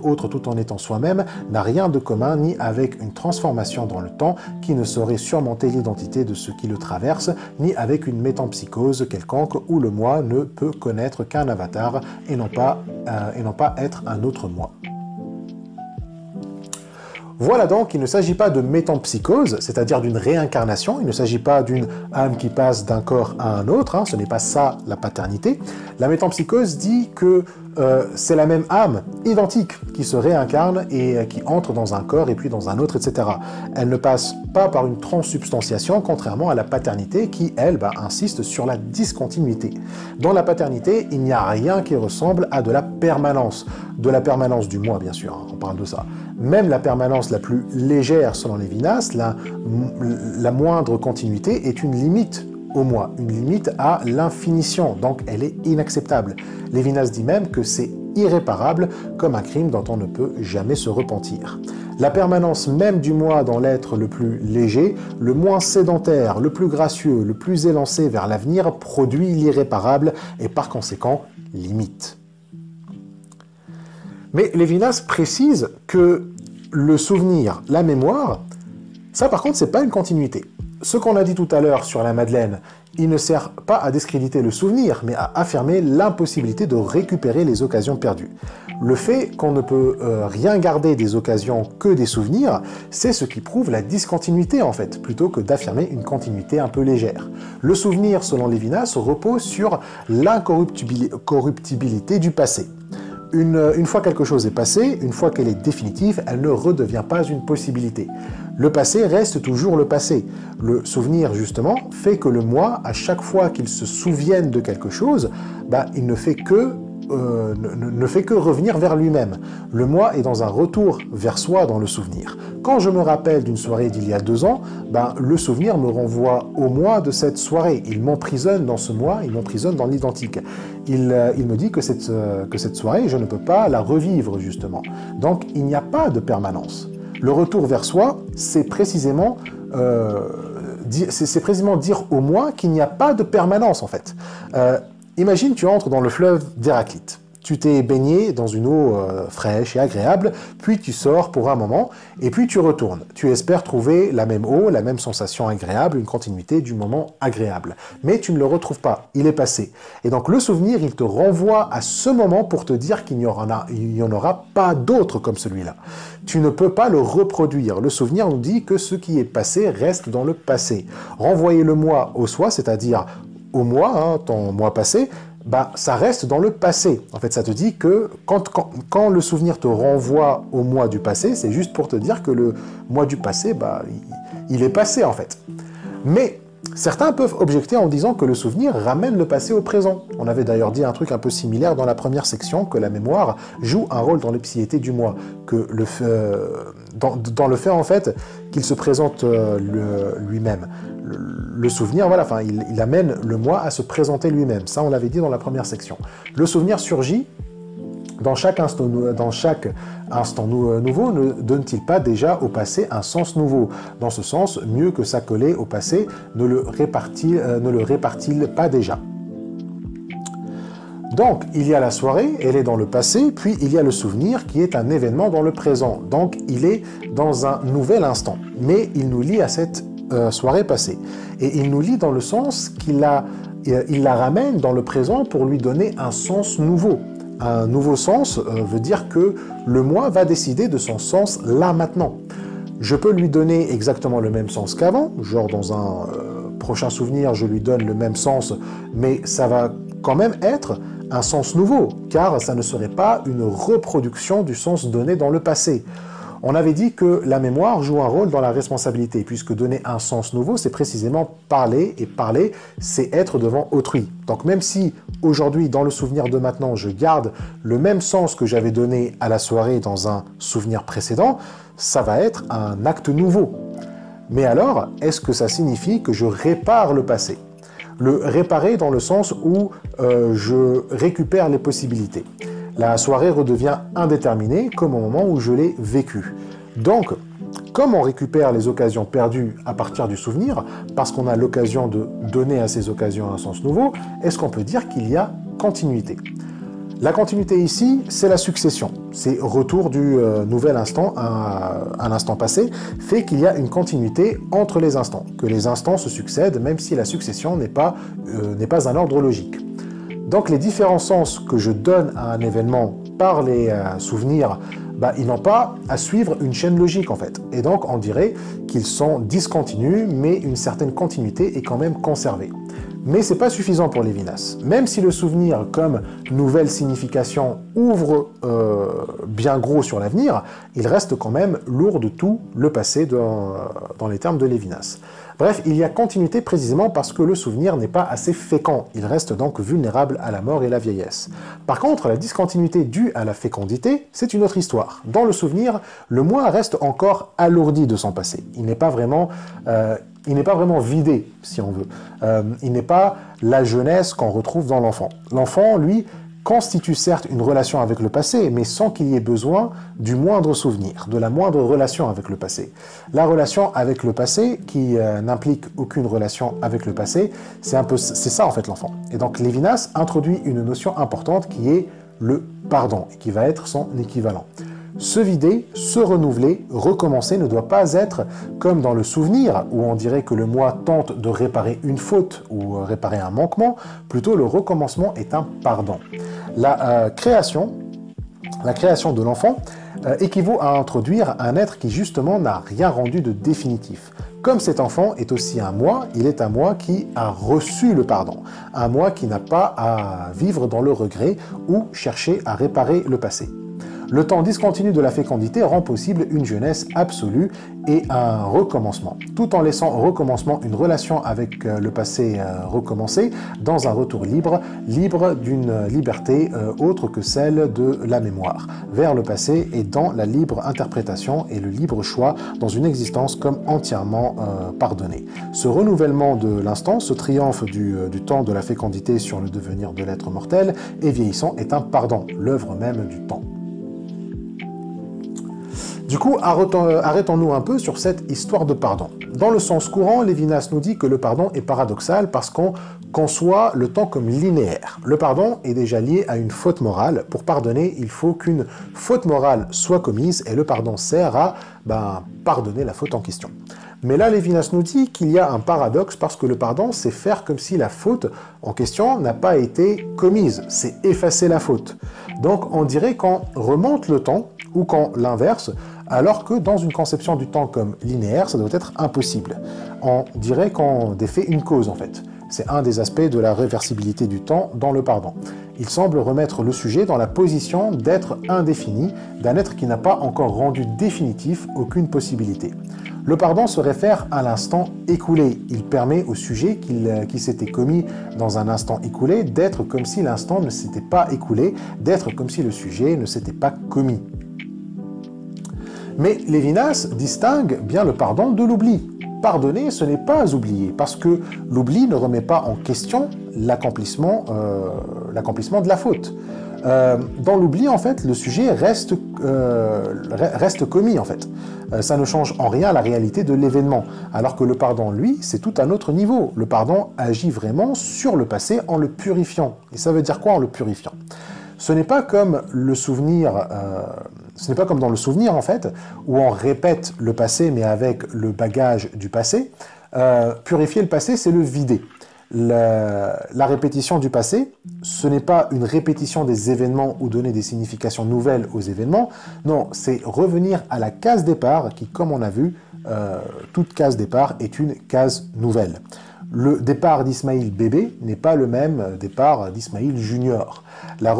autre tout en étant soi-même, n'a rien de commun ni avec une transformation dans le temps qui ne saurait surmonter l'identité de ce qui le traverse, ni avec une métampsychose quelconque où le moi ne peut connaître qu'un avatar et non pas être un autre moi. Voilà donc, il ne s'agit pas de métampsychose, c'est-à-dire d'une réincarnation, il ne s'agit pas d'une âme qui passe d'un corps à un autre, ce n'est pas ça la paternité. La métampsychose dit que c'est la même âme, identique, qui se réincarne et qui entre dans un corps et puis dans un autre, etc. Elle ne passe pas par une transsubstantiation, contrairement à la paternité qui, elle, insiste sur la discontinuité. Dans la paternité, il n'y a rien qui ressemble à de la permanence du moi, bien sûr, on parle de ça. Même la permanence la plus légère selon Lévinas, la moindre continuité est une limite au moi, une limite à l'infinition, donc elle est inacceptable. Lévinas dit même que c'est irréparable comme un crime dont on ne peut jamais se repentir. La permanence même du moi dans l'être le plus léger, le moins sédentaire, le plus gracieux, le plus élancé vers l'avenir, produit l'irréparable et par conséquent limite. Mais Lévinas précise que le souvenir, la mémoire, ça par contre c'est pas une continuité. Ce qu'on a dit tout à l'heure sur la Madeleine, il ne sert pas à discréditer le souvenir, mais à affirmer l'impossibilité de récupérer les occasions perdues. Le fait qu'on ne peut rien garder des occasions que des souvenirs, c'est ce qui prouve la discontinuité en fait, plutôt que d'affirmer une continuité un peu légère. Le souvenir, selon Lévinas, repose sur l'incorruptibilité du passé. Une fois quelque chose est passé, une fois qu'elle est définitive, elle ne redevient pas une possibilité. Le passé reste toujours le passé. Le souvenir, justement, fait que le moi, à chaque fois qu'il se souvienne de quelque chose, il ne fait que revenir vers lui-même. Le moi est dans un retour vers soi dans le souvenir. Quand je me rappelle d'une soirée d'il y a 2 ans, le souvenir me renvoie au moi de cette soirée. Il m'emprisonne dans ce moi, il m'emprisonne dans l'identique. Il me dit que cette soirée, je ne peux pas la revivre, justement. Donc, il n'y a pas de permanence. Le retour vers soi, c'est précisément dire au moi qu'il n'y a pas de permanence, en fait. Imagine, tu entres dans le fleuve d'Héraclite. Tu t'es baigné dans une eau fraîche et agréable, puis tu sors pour un moment, et puis tu retournes. Tu espères trouver la même eau, la même sensation agréable, une continuité du moment agréable. Mais tu ne le retrouves pas, il est passé. Et donc le souvenir, il te renvoie à ce moment pour te dire qu'il n'y en aura pas d'autre comme celui-là. Tu ne peux pas le reproduire. Le souvenir nous dit que ce qui est passé reste dans le passé. Renvoyer le moi au soi, c'est-à-dire au moi, ton moi passé, ça reste dans le passé. En fait, ça te dit que quand le souvenir te renvoie au moi du passé, c'est juste pour te dire que le moi du passé, il est passé en fait. Mais certains peuvent objecter en disant que le souvenir ramène le passé au présent. On avait d'ailleurs dit un truc un peu similaire dans la première section, que la mémoire joue un rôle dans l'ipséité du moi, que dans le fait en fait qu'il se présente lui-même. Le souvenir, voilà, il amène le moi à se présenter lui-même. Ça, on l'avait dit dans la première section. Le souvenir surgit dans chaque instant nouveau. Ne donne-t-il pas déjà au passé un sens nouveau? Dans ce sens, mieux que s'accoler au passé, ne le répare-t-il pas déjà? Donc, il y a la soirée, elle est dans le passé, puis il y a le souvenir qui est un événement dans le présent. Donc, il est dans un nouvel instant. Mais il nous lie à cette soirée passée. Et il nous lie dans le sens il la ramène dans le présent pour lui donner un sens nouveau. Un nouveau sens veut dire que le moi va décider de son sens là maintenant. Je peux lui donner exactement le même sens qu'avant, genre dans un prochain souvenir je lui donne le même sens, mais ça va quand même être un sens nouveau, car ça ne serait pas une reproduction du sens donné dans le passé. On avait dit que la mémoire joue un rôle dans la responsabilité, puisque donner un sens nouveau, c'est précisément parler, et parler, c'est être devant autrui. Donc même si aujourd'hui, dans le souvenir de maintenant, je garde le même sens que j'avais donné à la soirée dans un souvenir précédent, ça va être un acte nouveau. Mais alors, est-ce que ça signifie que je répare le passé? Le réparer dans le sens où je récupère les possibilités. La soirée redevient indéterminée comme au moment où je l'ai vécue. Donc, comme on récupère les occasions perdues à partir du souvenir, parce qu'on a l'occasion de donner à ces occasions un sens nouveau, est-ce qu'on peut dire qu'il y a continuité? La continuité ici, c'est la succession. C'est retour du nouvel instant à un instant passé, fait qu'il y a une continuité entre les instants, que les instants se succèdent, même si la succession n'est pas un ordre logique. Donc les différents sens que je donne à un événement par les souvenirs, ils n'ont pas à suivre une chaîne logique en fait. Et donc on dirait qu'ils sont discontinus, mais une certaine continuité est quand même conservée. Mais ce n'est pas suffisant pour Lévinas. Même si le souvenir comme nouvelle signification ouvre bien gros sur l'avenir, il reste quand même lourd de tout le passé dans les termes de Lévinas. Bref, il y a continuité précisément parce que le souvenir n'est pas assez fécond. Il reste donc vulnérable à la mort et la vieillesse. Par contre, la discontinuité due à la fécondité, c'est une autre histoire. Dans le souvenir, le moi reste encore alourdi de son passé. Il n'est pas vraiment vidé, si on veut. Il n'est pas la jeunesse qu'on retrouve dans l'enfant. L'enfant, lui, constitue certes une relation avec le passé, mais sans qu'il y ait besoin du moindre souvenir, de la moindre relation avec le passé. La relation avec le passé, qui n'implique aucune relation avec le passé, c'est ça en fait l'enfant. Et donc Lévinas introduit une notion importante qui est le pardon, et qui va être son équivalent. Se vider, se renouveler, recommencer ne doit pas être comme dans le souvenir, où on dirait que le moi tente de réparer une faute ou réparer un manquement, plutôt le recommencement est un pardon. La création de l'enfant équivaut à introduire un être qui justement n'a rien rendu de définitif. Comme cet enfant est aussi un moi, il est un moi qui a reçu le pardon, un moi qui n'a pas à vivre dans le regret ou chercher à réparer le passé. Le temps discontinu de la fécondité rend possible une jeunesse absolue et un recommencement, tout en laissant au recommencement une relation avec le passé recommencé dans un retour libre d'une liberté autre que celle de la mémoire, vers le passé et dans la libre interprétation et le libre choix dans une existence comme entièrement pardonnée. Ce renouvellement de l'instant, ce triomphe du temps de la fécondité sur le devenir de l'être mortel et vieillissant est un pardon, l'œuvre même du temps. Du coup, arrêtons-nous un peu sur cette histoire de pardon. Dans le sens courant, Lévinas nous dit que le pardon est paradoxal parce qu'on conçoit le temps comme linéaire. Le pardon est déjà lié à une faute morale. Pour pardonner, il faut qu'une faute morale soit commise et le pardon sert à pardonner la faute en question. Mais là, Lévinas nous dit qu'il y a un paradoxe parce que le pardon, c'est faire comme si la faute en question n'a pas été commise. C'est effacer la faute. Donc, on dirait qu'on remonte le temps ou qu'on l'inverse, alors que dans une conception du temps comme linéaire, ça doit être impossible. On dirait qu'on défait une cause, en fait. C'est un des aspects de la réversibilité du temps dans le pardon. Il semble remettre le sujet dans la position d'être indéfini, d'un être qui n'a pas encore rendu définitif aucune possibilité. Le pardon se réfère à l'instant écoulé. Il permet au sujet qui s'était commis dans un instant écoulé d'être comme si l'instant ne s'était pas écoulé, d'être comme si le sujet ne s'était pas commis. Mais Lévinas distingue bien le pardon de l'oubli. Pardonner, ce n'est pas oublier, parce que l'oubli ne remet pas en question l'accomplissement de la faute. Dans l'oubli, en fait, le sujet reste commis, en fait. Ça ne change en rien la réalité de l'événement, alors que le pardon, lui, c'est tout un autre niveau. Le pardon agit vraiment sur le passé en le purifiant. Et ça veut dire quoi en le purifiant ? Ce n'est pas comme le souvenir, ce n'est pas comme dans le souvenir en fait, où on répète le passé mais avec le bagage du passé. Purifier le passé, c'est le vider. La répétition du passé, ce n'est pas une répétition des événements ou donner des significations nouvelles aux événements. Non, c'est revenir à la case départ qui, comme on a vu, toute case départ est une case nouvelle. Le départ d'Ismaïl bébé n'est pas le même départ d'Ismaïl junior. La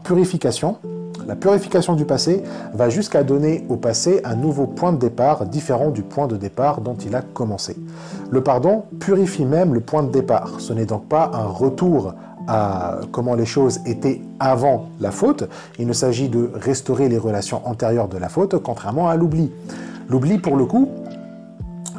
purification du passé va jusqu'à donner au passé un nouveau point de départ différent du point de départ dont il a commencé. Le pardon purifie même le point de départ. Ce n'est donc pas un retour à comment les choses étaient avant la faute. Il ne s'agit de restaurer les relations antérieures de la faute, contrairement à l'oubli. L'oubli, pour le coup,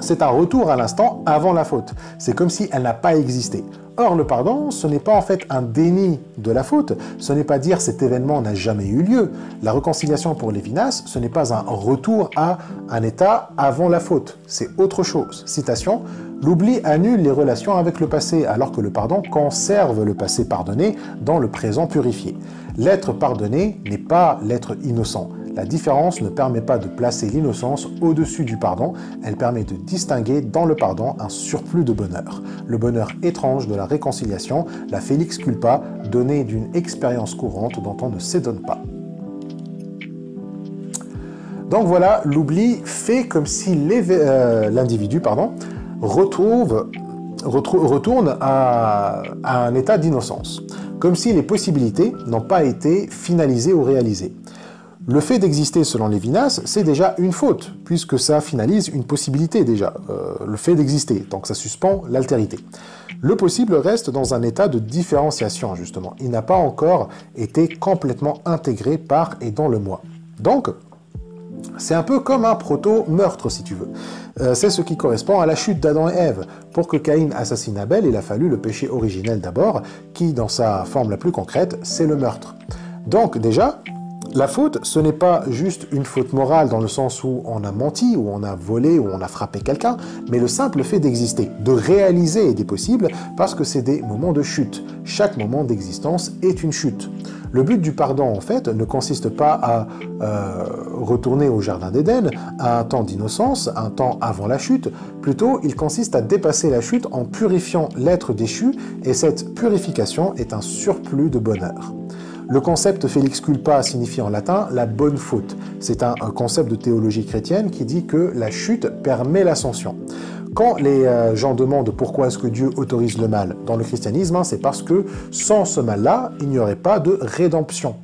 c'est un retour à l'instant avant la faute. C'est comme si elle n'a pas existé. Or, le pardon, ce n'est pas en fait un déni de la faute, ce n'est pas dire cet événement n'a jamais eu lieu. La réconciliation pour Lévinas, ce n'est pas un retour à un état avant la faute, c'est autre chose. Citation, « L'oubli annule les relations avec le passé, alors que le pardon conserve le passé pardonné dans le présent purifié. L'être pardonné n'est pas l'être innocent. La différence ne permet pas de placer l'innocence au-dessus du pardon, elle permet de distinguer dans le pardon un surplus de bonheur. Le bonheur étrange de la réconciliation, la Felix culpa, donnée d'une expérience courante dont on ne s'étonne pas. » Donc voilà, l'oubli fait comme si l'individu retourne à un état d'innocence, comme si les possibilités n'ont pas été finalisées ou réalisées. Le fait d'exister selon Lévinas, c'est déjà une faute, puisque ça finalise une possibilité déjà, le fait d'exister, donc ça suspend l'altérité. Le possible reste dans un état de différenciation, justement. Il n'a pas encore été complètement intégré par et dans le moi. Donc, c'est un peu comme un proto-meurtre, si tu veux. C'est ce qui correspond à la chute d'Adam et Ève. Pour que Caïn assassine Abel, il a fallu le péché originel d'abord, qui, dans sa forme la plus concrète, c'est le meurtre. Donc, déjà, la faute, ce n'est pas juste une faute morale dans le sens où on a menti, où on a volé, où on a frappé quelqu'un, mais le simple fait d'exister, de réaliser des possibles, parce que c'est des moments de chute. Chaque moment d'existence est une chute. Le but du pardon, en fait, ne consiste pas à retourner au jardin d'Éden, à un temps d'innocence, un temps avant la chute. Plutôt, il consiste à dépasser la chute en purifiant l'être déchu, et cette purification est un surplus de bonheur. Le concept Felix culpa signifie en latin la bonne faute. C'est un concept de théologie chrétienne qui dit que la chute permet l'ascension. Quand les gens demandent pourquoi est-ce que Dieu autorise le mal dans le christianisme, c'est parce que sans ce mal-là, il n'y aurait pas de rédemption.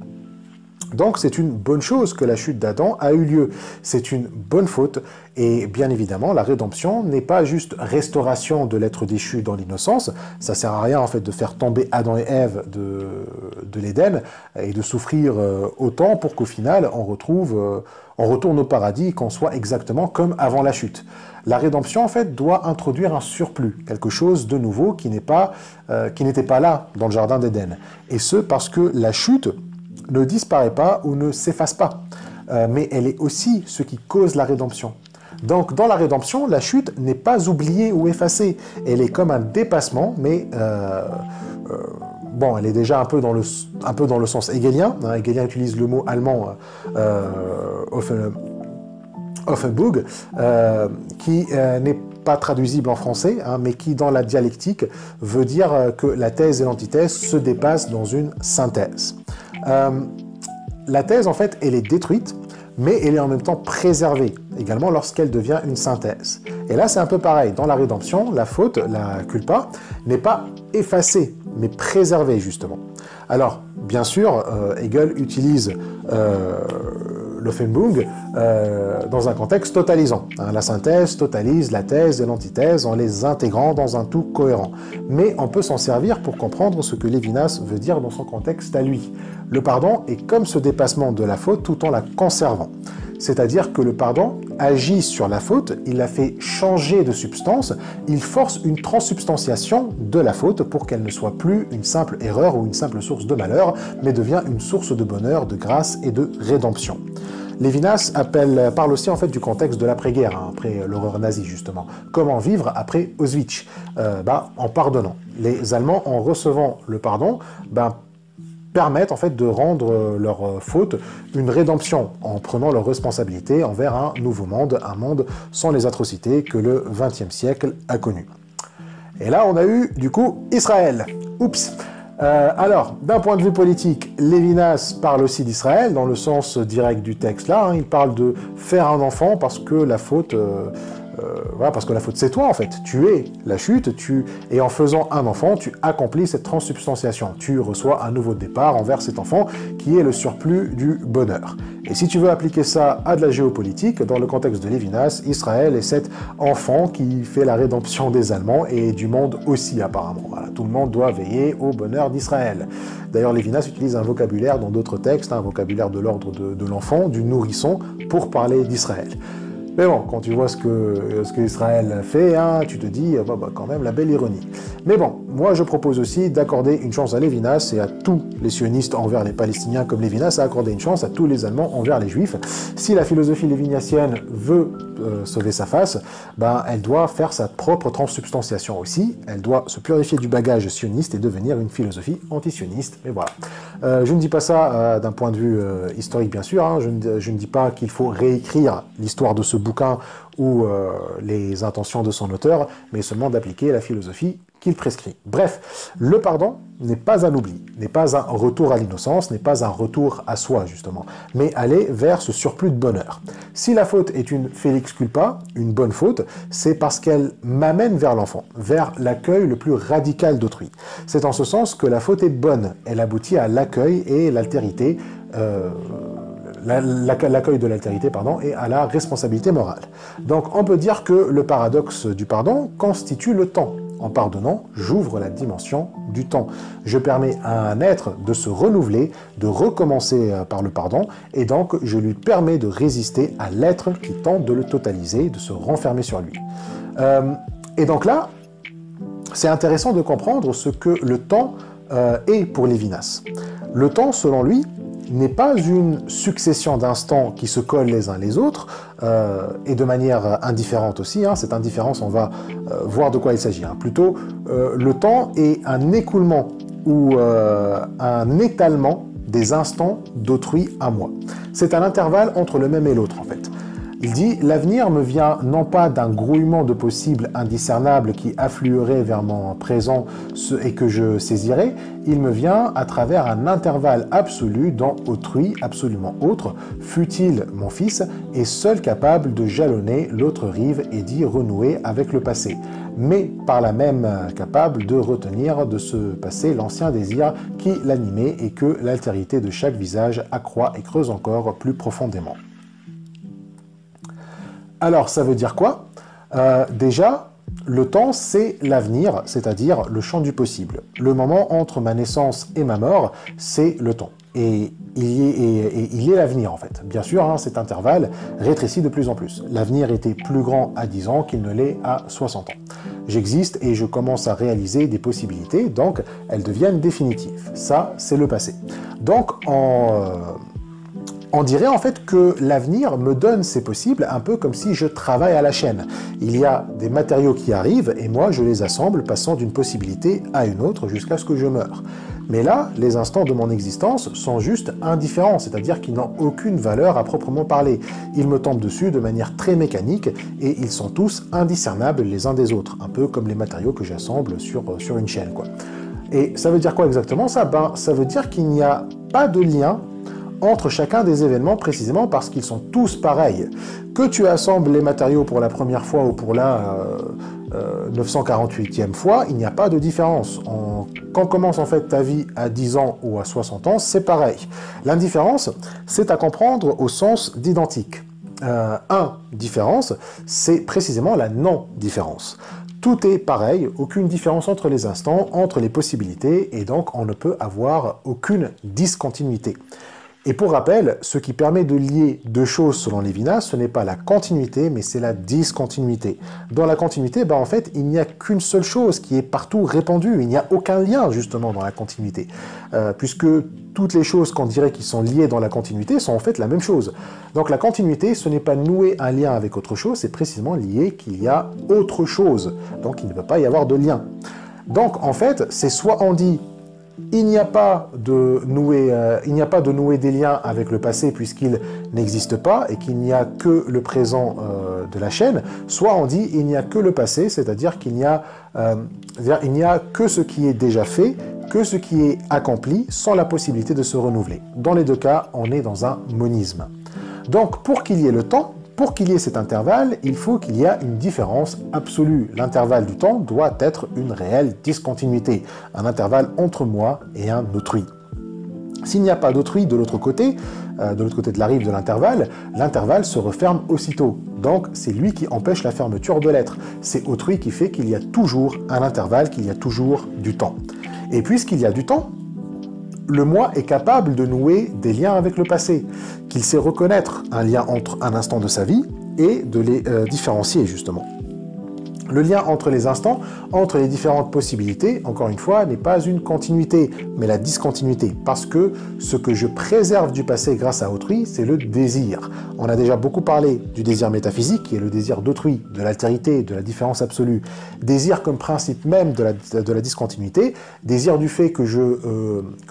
Donc c'est une bonne chose que la chute d'Adam a eu lieu. C'est une bonne faute. Et bien évidemment, la rédemption n'est pas juste restauration de l'être déchu dans l'innocence. Ça sert à rien en fait de faire tomber Adam et Ève de l'Éden et de souffrir autant pour qu'au final on retourne au paradis et qu'on soit exactement comme avant la chute. La rédemption en fait doit introduire un surplus, quelque chose de nouveau qui n'était pas là dans le jardin d'Éden. Et ce parce que la chute ne disparaît pas ou ne s'efface pas, mais elle est aussi ce qui cause la rédemption. Donc dans la rédemption, la chute n'est pas oubliée ou effacée, elle est comme un dépassement, mais bon, elle est déjà un peu dans le sens hegelien. Hegelien utilise le mot allemand Offenburg, qui n'est pas traduisible en français, mais qui dans la dialectique veut dire que la thèse et l'antithèse se dépassent dans une synthèse. La thèse, en fait, elle est détruite, mais elle est en même temps préservée, également lorsqu'elle devient une synthèse. Et là, c'est un peu pareil. Dans la rédemption, la faute, la culpa, n'est pas effacée, mais préservée, justement. Alors, bien sûr, Hegel utilise l'Offenburg dans un contexte totalisant. La synthèse totalise la thèse et l'antithèse en les intégrant dans un tout cohérent. Mais on peut s'en servir pour comprendre ce que Lévinas veut dire dans son contexte à lui. Le pardon est comme ce dépassement de la faute tout en la conservant. C'est-à-dire que le pardon agit sur la faute, il la fait changer de substance, il force une transsubstantiation de la faute pour qu'elle ne soit plus une simple erreur ou une simple source de malheur, mais devient une source de bonheur, de grâce et de rédemption. Lévinas parle aussi en fait du contexte de l'après-guerre, après l'horreur nazie justement. Comment vivre après Auschwitz en pardonnant. Les Allemands, en recevant le pardon, permettent en fait de rendre leur faute une rédemption en prenant leurs responsabilités envers un nouveau monde, un monde sans les atrocités que le XXe siècle a connues. Et là, on a eu du coup Israël. Oups. Alors, d'un point de vue politique, Lévinas parle aussi d'Israël, dans le sens direct du texte là, il parle de faire un enfant parce que la faute, c'est toi en fait, tu es la chute, et en faisant un enfant, tu accomplis cette transsubstantiation, tu reçois un nouveau départ envers cet enfant qui est le surplus du bonheur. Et si tu veux appliquer ça à de la géopolitique, dans le contexte de Lévinas, Israël est cet enfant qui fait la rédemption des Allemands et du monde aussi apparemment. Voilà, tout le monde doit veiller au bonheur d'Israël. D'ailleurs, Lévinas utilise un vocabulaire dans d'autres textes, un vocabulaire de l'ordre de l'enfant, du nourrisson, pour parler d'Israël. Mais bon, quand tu vois ce que Israël fait, hein, tu te dis, quand même, la belle ironie. Mais bon, moi je propose aussi d'accorder une chance à Lévinas et à tous les sionistes envers les Palestiniens, comme Lévinas a accordé une chance à tous les Allemands envers les Juifs. Si la philosophie lévinassienne veut sauver sa face, elle doit faire sa propre transsubstantiation aussi. Elle doit se purifier du bagage sioniste et devenir une philosophie anti-sioniste. Mais voilà. Je ne dis pas ça d'un point de vue historique, bien sûr. Hein. Je ne dis pas qu'il faut réécrire l'histoire de ce bouquin ou les intentions de son auteur, mais seulement d'appliquer la philosophie qu'il prescrit. Bref, le pardon n'est pas un oubli, n'est pas un retour à l'innocence, n'est pas un retour à soi, justement, mais aller vers ce surplus de bonheur. Si la faute est une felix culpa, une bonne faute, c'est parce qu'elle m'amène vers l'enfant, vers l'accueil le plus radical d'autrui. C'est en ce sens que la faute est bonne, elle aboutit à l'accueil et l'altérité, l'accueil de l'altérité, et à la responsabilité morale. Donc on peut dire que le paradoxe du pardon constitue le temps. En pardonnant, j'ouvre la dimension du temps. Je permets à un être de se renouveler, de recommencer par le pardon, et donc je lui permets de résister à l'être qui tente de le totaliser, de se renfermer sur lui. Et donc là, c'est intéressant de comprendre ce que le temps est pour Lévinas. Le temps, selon lui, n'est pas une succession d'instants qui se collent les uns les autres, et de manière indifférente aussi. Hein. Cette indifférence, on va voir de quoi il s'agit. Hein. Plutôt, le temps est un écoulement ou un étalement des instants d'autrui à moi. C'est un intervalle entre le même et l'autre, en fait. Il dit « L'avenir me vient non pas d'un grouillement de possibles indiscernables qui affluerait vers mon présent et que je saisirais, il me vient à travers un intervalle absolu dont autrui, absolument autre, fût-il mon fils, est seul capable de jalonner l'autre rive et d'y renouer avec le passé, mais par là même capable de retenir de ce passé l'ancien désir qui l'animait et que l'altérité de chaque visage accroît et creuse encore plus profondément. » Alors, ça veut dire quoi? Déjà, le temps, c'est l'avenir, c'est-à-dire le champ du possible. Le moment entre ma naissance et ma mort, c'est le temps. Et il est l'avenir, en fait. Bien sûr, hein, cet intervalle rétrécit de plus en plus. L'avenir était plus grand à 10 ans qu'il ne l'est à 60 ans. J'existe et je commence à réaliser des possibilités, donc elles deviennent définitives. Ça, c'est le passé. Donc, on dirait en fait que l'avenir me donne ces possibles un peu comme si je travaille à la chaîne. Il y a des matériaux qui arrivent et moi je les assemble passant d'une possibilité à une autre jusqu'à ce que je meure. Mais là, les instants de mon existence sont juste indifférents, c'est-à-dire qu'ils n'ont aucune valeur à proprement parler. Ils me tombent dessus de manière très mécanique et ils sont tous indiscernables les uns des autres, un peu comme les matériaux que j'assemble sur une chaîne, quoi. Et ça veut dire quoi exactement ça? Ça veut dire qu'il n'y a pas de lien entre chacun des événements précisément parce qu'ils sont tous pareils. Que tu assembles les matériaux pour la première fois ou pour la 948e fois, il n'y a pas de différence. Quand commence en fait ta vie à 10 ans ou à 60 ans, c'est pareil. L'indifférence, c'est à comprendre au sens d'identique. Différence, c'est précisément la non-différence. Tout est pareil, aucune différence entre les instants, entre les possibilités, et donc on ne peut avoir aucune discontinuité. Et pour rappel, ce qui permet de lier deux choses selon Lévinas, ce n'est pas la continuité, mais c'est la discontinuité. Dans la continuité, en fait, il n'y a qu'une seule chose qui est partout répandue. Il n'y a aucun lien, justement, dans la continuité. Puisque toutes les choses qu'on dirait qui sont liées dans la continuité sont en fait la même chose. Donc la continuité, ce n'est pas nouer un lien avec autre chose, c'est précisément lié qu'il y a autre chose. Donc il ne peut pas y avoir de lien. Donc en fait, c'est soit on dit il n'y a pas de nouer des liens avec le passé puisqu'il n'existe pas et qu'il n'y a que le présent de la chaîne, soit on dit il n'y a que le passé, c'est-à-dire qu'il n'y a que ce qui est déjà fait, que ce qui est accompli, sans la possibilité de se renouveler. Dans les deux cas, on est dans un monisme. Donc pour qu'il y ait le temps, pour qu'il y ait cet intervalle, il faut qu'il y ait une différence absolue. L'intervalle du temps doit être une réelle discontinuité, un intervalle entre moi et un autrui. S'il n'y a pas d'autrui de l'autre côté de la rive de l'intervalle, l'intervalle se referme aussitôt. Donc c'est lui qui empêche la fermeture de l'être. C'est autrui qui fait qu'il y a toujours un intervalle, qu'il y a toujours du temps. Et puisqu'il y a du temps, le moi est capable de nouer des liens avec le passé, qu'il sait reconnaître un lien entre un instant de sa vie et de les différencier justement. Le lien entre les instants, entre les différentes possibilités, encore une fois, n'est pas une continuité, mais la discontinuité, parce que ce que je préserve du passé grâce à autrui, c'est le désir. On a déjà beaucoup parlé du désir métaphysique, qui est le désir d'autrui, de l'altérité, de la différence absolue. Désir comme principe même de la discontinuité, désir du fait que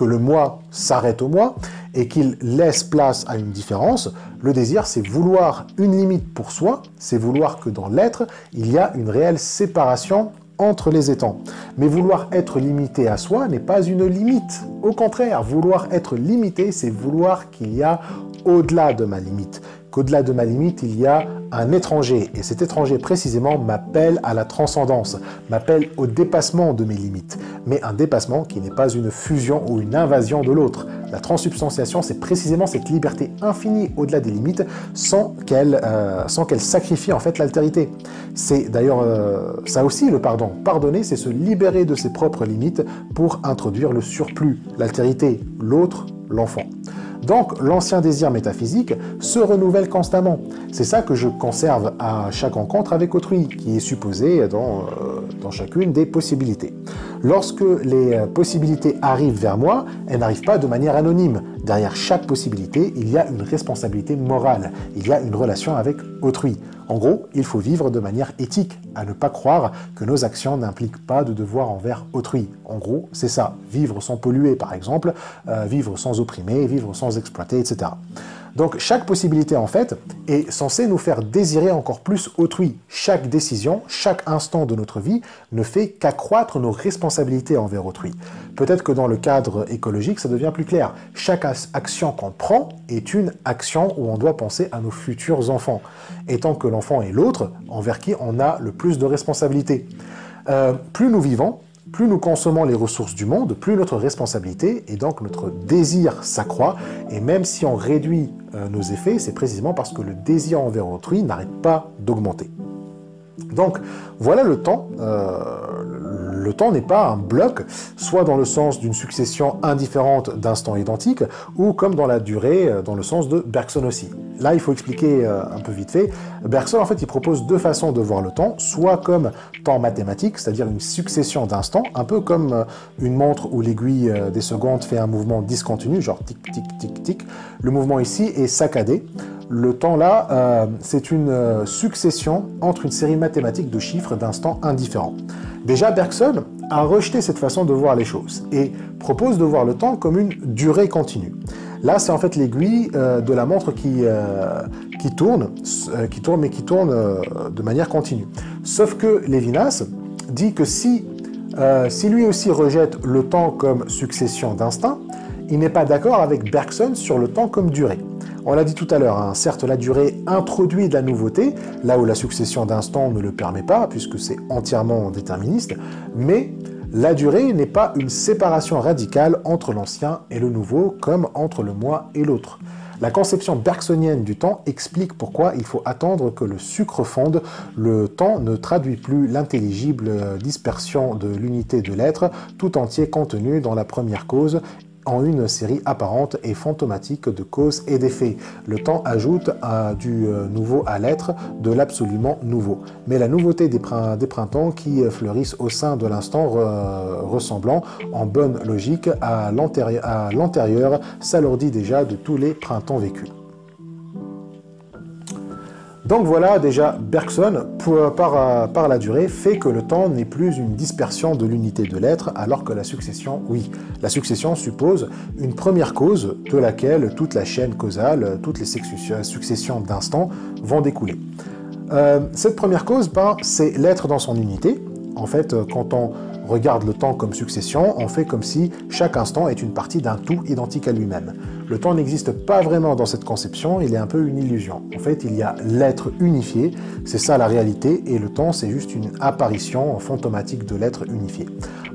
le moi s'arrête au moi, et qu'il laisse place à une différence. Le désir, c'est vouloir une limite pour soi, c'est vouloir que dans l'être, il y a une réelle séparation entre les étangs. Mais vouloir être limité à soi n'est pas une limite. Au contraire, vouloir être limité, c'est vouloir qu'il y a au-delà de ma limite. Qu'au-delà de ma limite, il y a un étranger. Et cet étranger, précisément, m'appelle à la transcendance, m'appelle au dépassement de mes limites. Mais un dépassement qui n'est pas une fusion ou une invasion de l'autre. La transsubstantiation, c'est précisément cette liberté infinie au-delà des limites sans qu'elle sacrifie en fait l'altérité. C'est d'ailleurs ça aussi le pardon. Pardonner, c'est se libérer de ses propres limites pour introduire le surplus, l'altérité, l'autre, l'enfant. Donc, l'ancien désir métaphysique se renouvelle constamment. C'est ça que je conserve à chaque rencontre avec autrui, qui est supposé dans chacune des possibilités. Lorsque les possibilités arrivent vers moi, elles n'arrivent pas de manière anonyme. Derrière chaque possibilité, il y a une responsabilité morale, il y a une relation avec autrui. En gros, il faut vivre de manière éthique, à ne pas croire que nos actions n'impliquent pas de devoir envers autrui. En gros, c'est ça, vivre sans polluer par exemple, vivre sans opprimer, vivre sans exploiter, etc. Donc chaque possibilité en fait est censée nous faire désirer encore plus autrui. Chaque décision, chaque instant de notre vie ne fait qu'accroître nos responsabilités envers autrui. Peut-être que dans le cadre écologique, ça devient plus clair. Chaque action qu'on prend est une action où on doit penser à nos futurs enfants. Et tant que l'enfant est l'autre, envers qui on a le plus de responsabilités. Plus nous vivons, plus nous consommons les ressources du monde, plus notre responsabilité et donc notre désir s'accroît. Et même si on réduit nos effets, c'est précisément parce que le désir envers autrui n'arrête pas d'augmenter. Donc voilà le temps. Le temps n'est pas un bloc, soit dans le sens d'une succession indifférente d'instants identiques, ou comme dans la durée, dans le sens de Bergson aussi. Là, il faut expliquer un peu vite fait. Bergson, en fait, il propose deux façons de voir le temps, soit comme temps mathématique, c'est-à-dire une succession d'instants, un peu comme une montre où l'aiguille des secondes fait un mouvement discontinu, genre tic, tic, tic, tic. Le mouvement ici est saccadé. Le temps là, c'est une succession entre une série mathématique de chiffres d'instants indifférents. Déjà, Bergson a rejeté cette façon de voir les choses et propose de voir le temps comme une durée continue. Là, c'est en fait l'aiguille de la montre qui tourne de manière continue. Sauf que Lévinas dit que si lui aussi rejette le temps comme succession d'instants, il n'est pas d'accord avec Bergson sur le temps comme durée. On l'a dit tout à l'heure, hein, certes la durée introduit de la nouveauté, là où la succession d'instants ne le permet pas, puisque c'est entièrement déterministe, mais la durée n'est pas une séparation radicale entre l'ancien et le nouveau, comme entre le moi et l'autre. La conception bergsonienne du temps explique pourquoi il faut attendre que le sucre fonde. Le temps ne traduit plus l'intelligible dispersion de l'unité de l'être, tout entier contenu dans la première cause, en une série apparente et fantomatique de causes et d'effets. Le temps ajoute du nouveau à l'être, de l'absolument nouveau. Mais la nouveauté des printemps qui fleurissent au sein de l'instant ressemblant, en bonne logique, à l'antérieur, s'alourdit déjà de tous les printemps vécus. Donc voilà, déjà, Bergson, par la durée, fait que le temps n'est plus une dispersion de l'unité de l'être, alors que la succession, oui. La succession suppose une première cause de laquelle toute la chaîne causale, toutes les successions d'instants vont découler. Cette première cause, c'est l'être dans son unité. En fait, quand on regarde le temps comme succession, on fait comme si chaque instant est une partie d'un tout identique à lui-même. Le temps n'existe pas vraiment dans cette conception, il est un peu une illusion. En fait, il y a l'être unifié, c'est ça la réalité, et le temps c'est juste une apparition fantomatique de l'être unifié.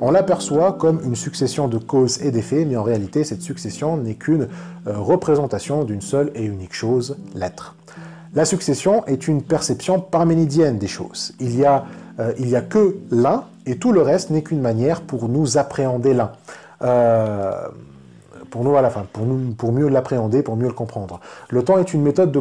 On l'aperçoit comme une succession de causes et d'effets, mais en réalité cette succession n'est qu'une représentation d'une seule et unique chose, l'être. La succession est une perception parménidienne des choses. Il y a que l'un, et tout le reste n'est qu'une manière pour nous appréhender l'un. Pour mieux l'appréhender, pour mieux le comprendre. Le temps est une méthode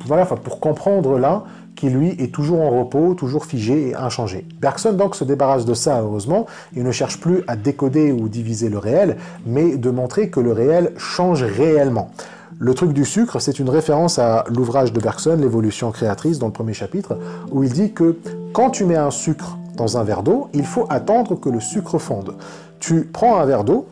voilà, pour comprendre l'un qui, lui, est toujours en repos, toujours figé et inchangé. Bergson, donc, se débarrasse de ça, heureusement. Il ne cherche plus à décoder ou diviser le réel, mais de montrer que le réel change réellement. Le truc du sucre, c'est une référence à l'ouvrage de Bergson, L'évolution créatrice, dans le premier chapitre, où il dit que quand tu mets un sucre dans un verre d'eau, il faut attendre que le sucre fonde. Tu prends un verre d'eau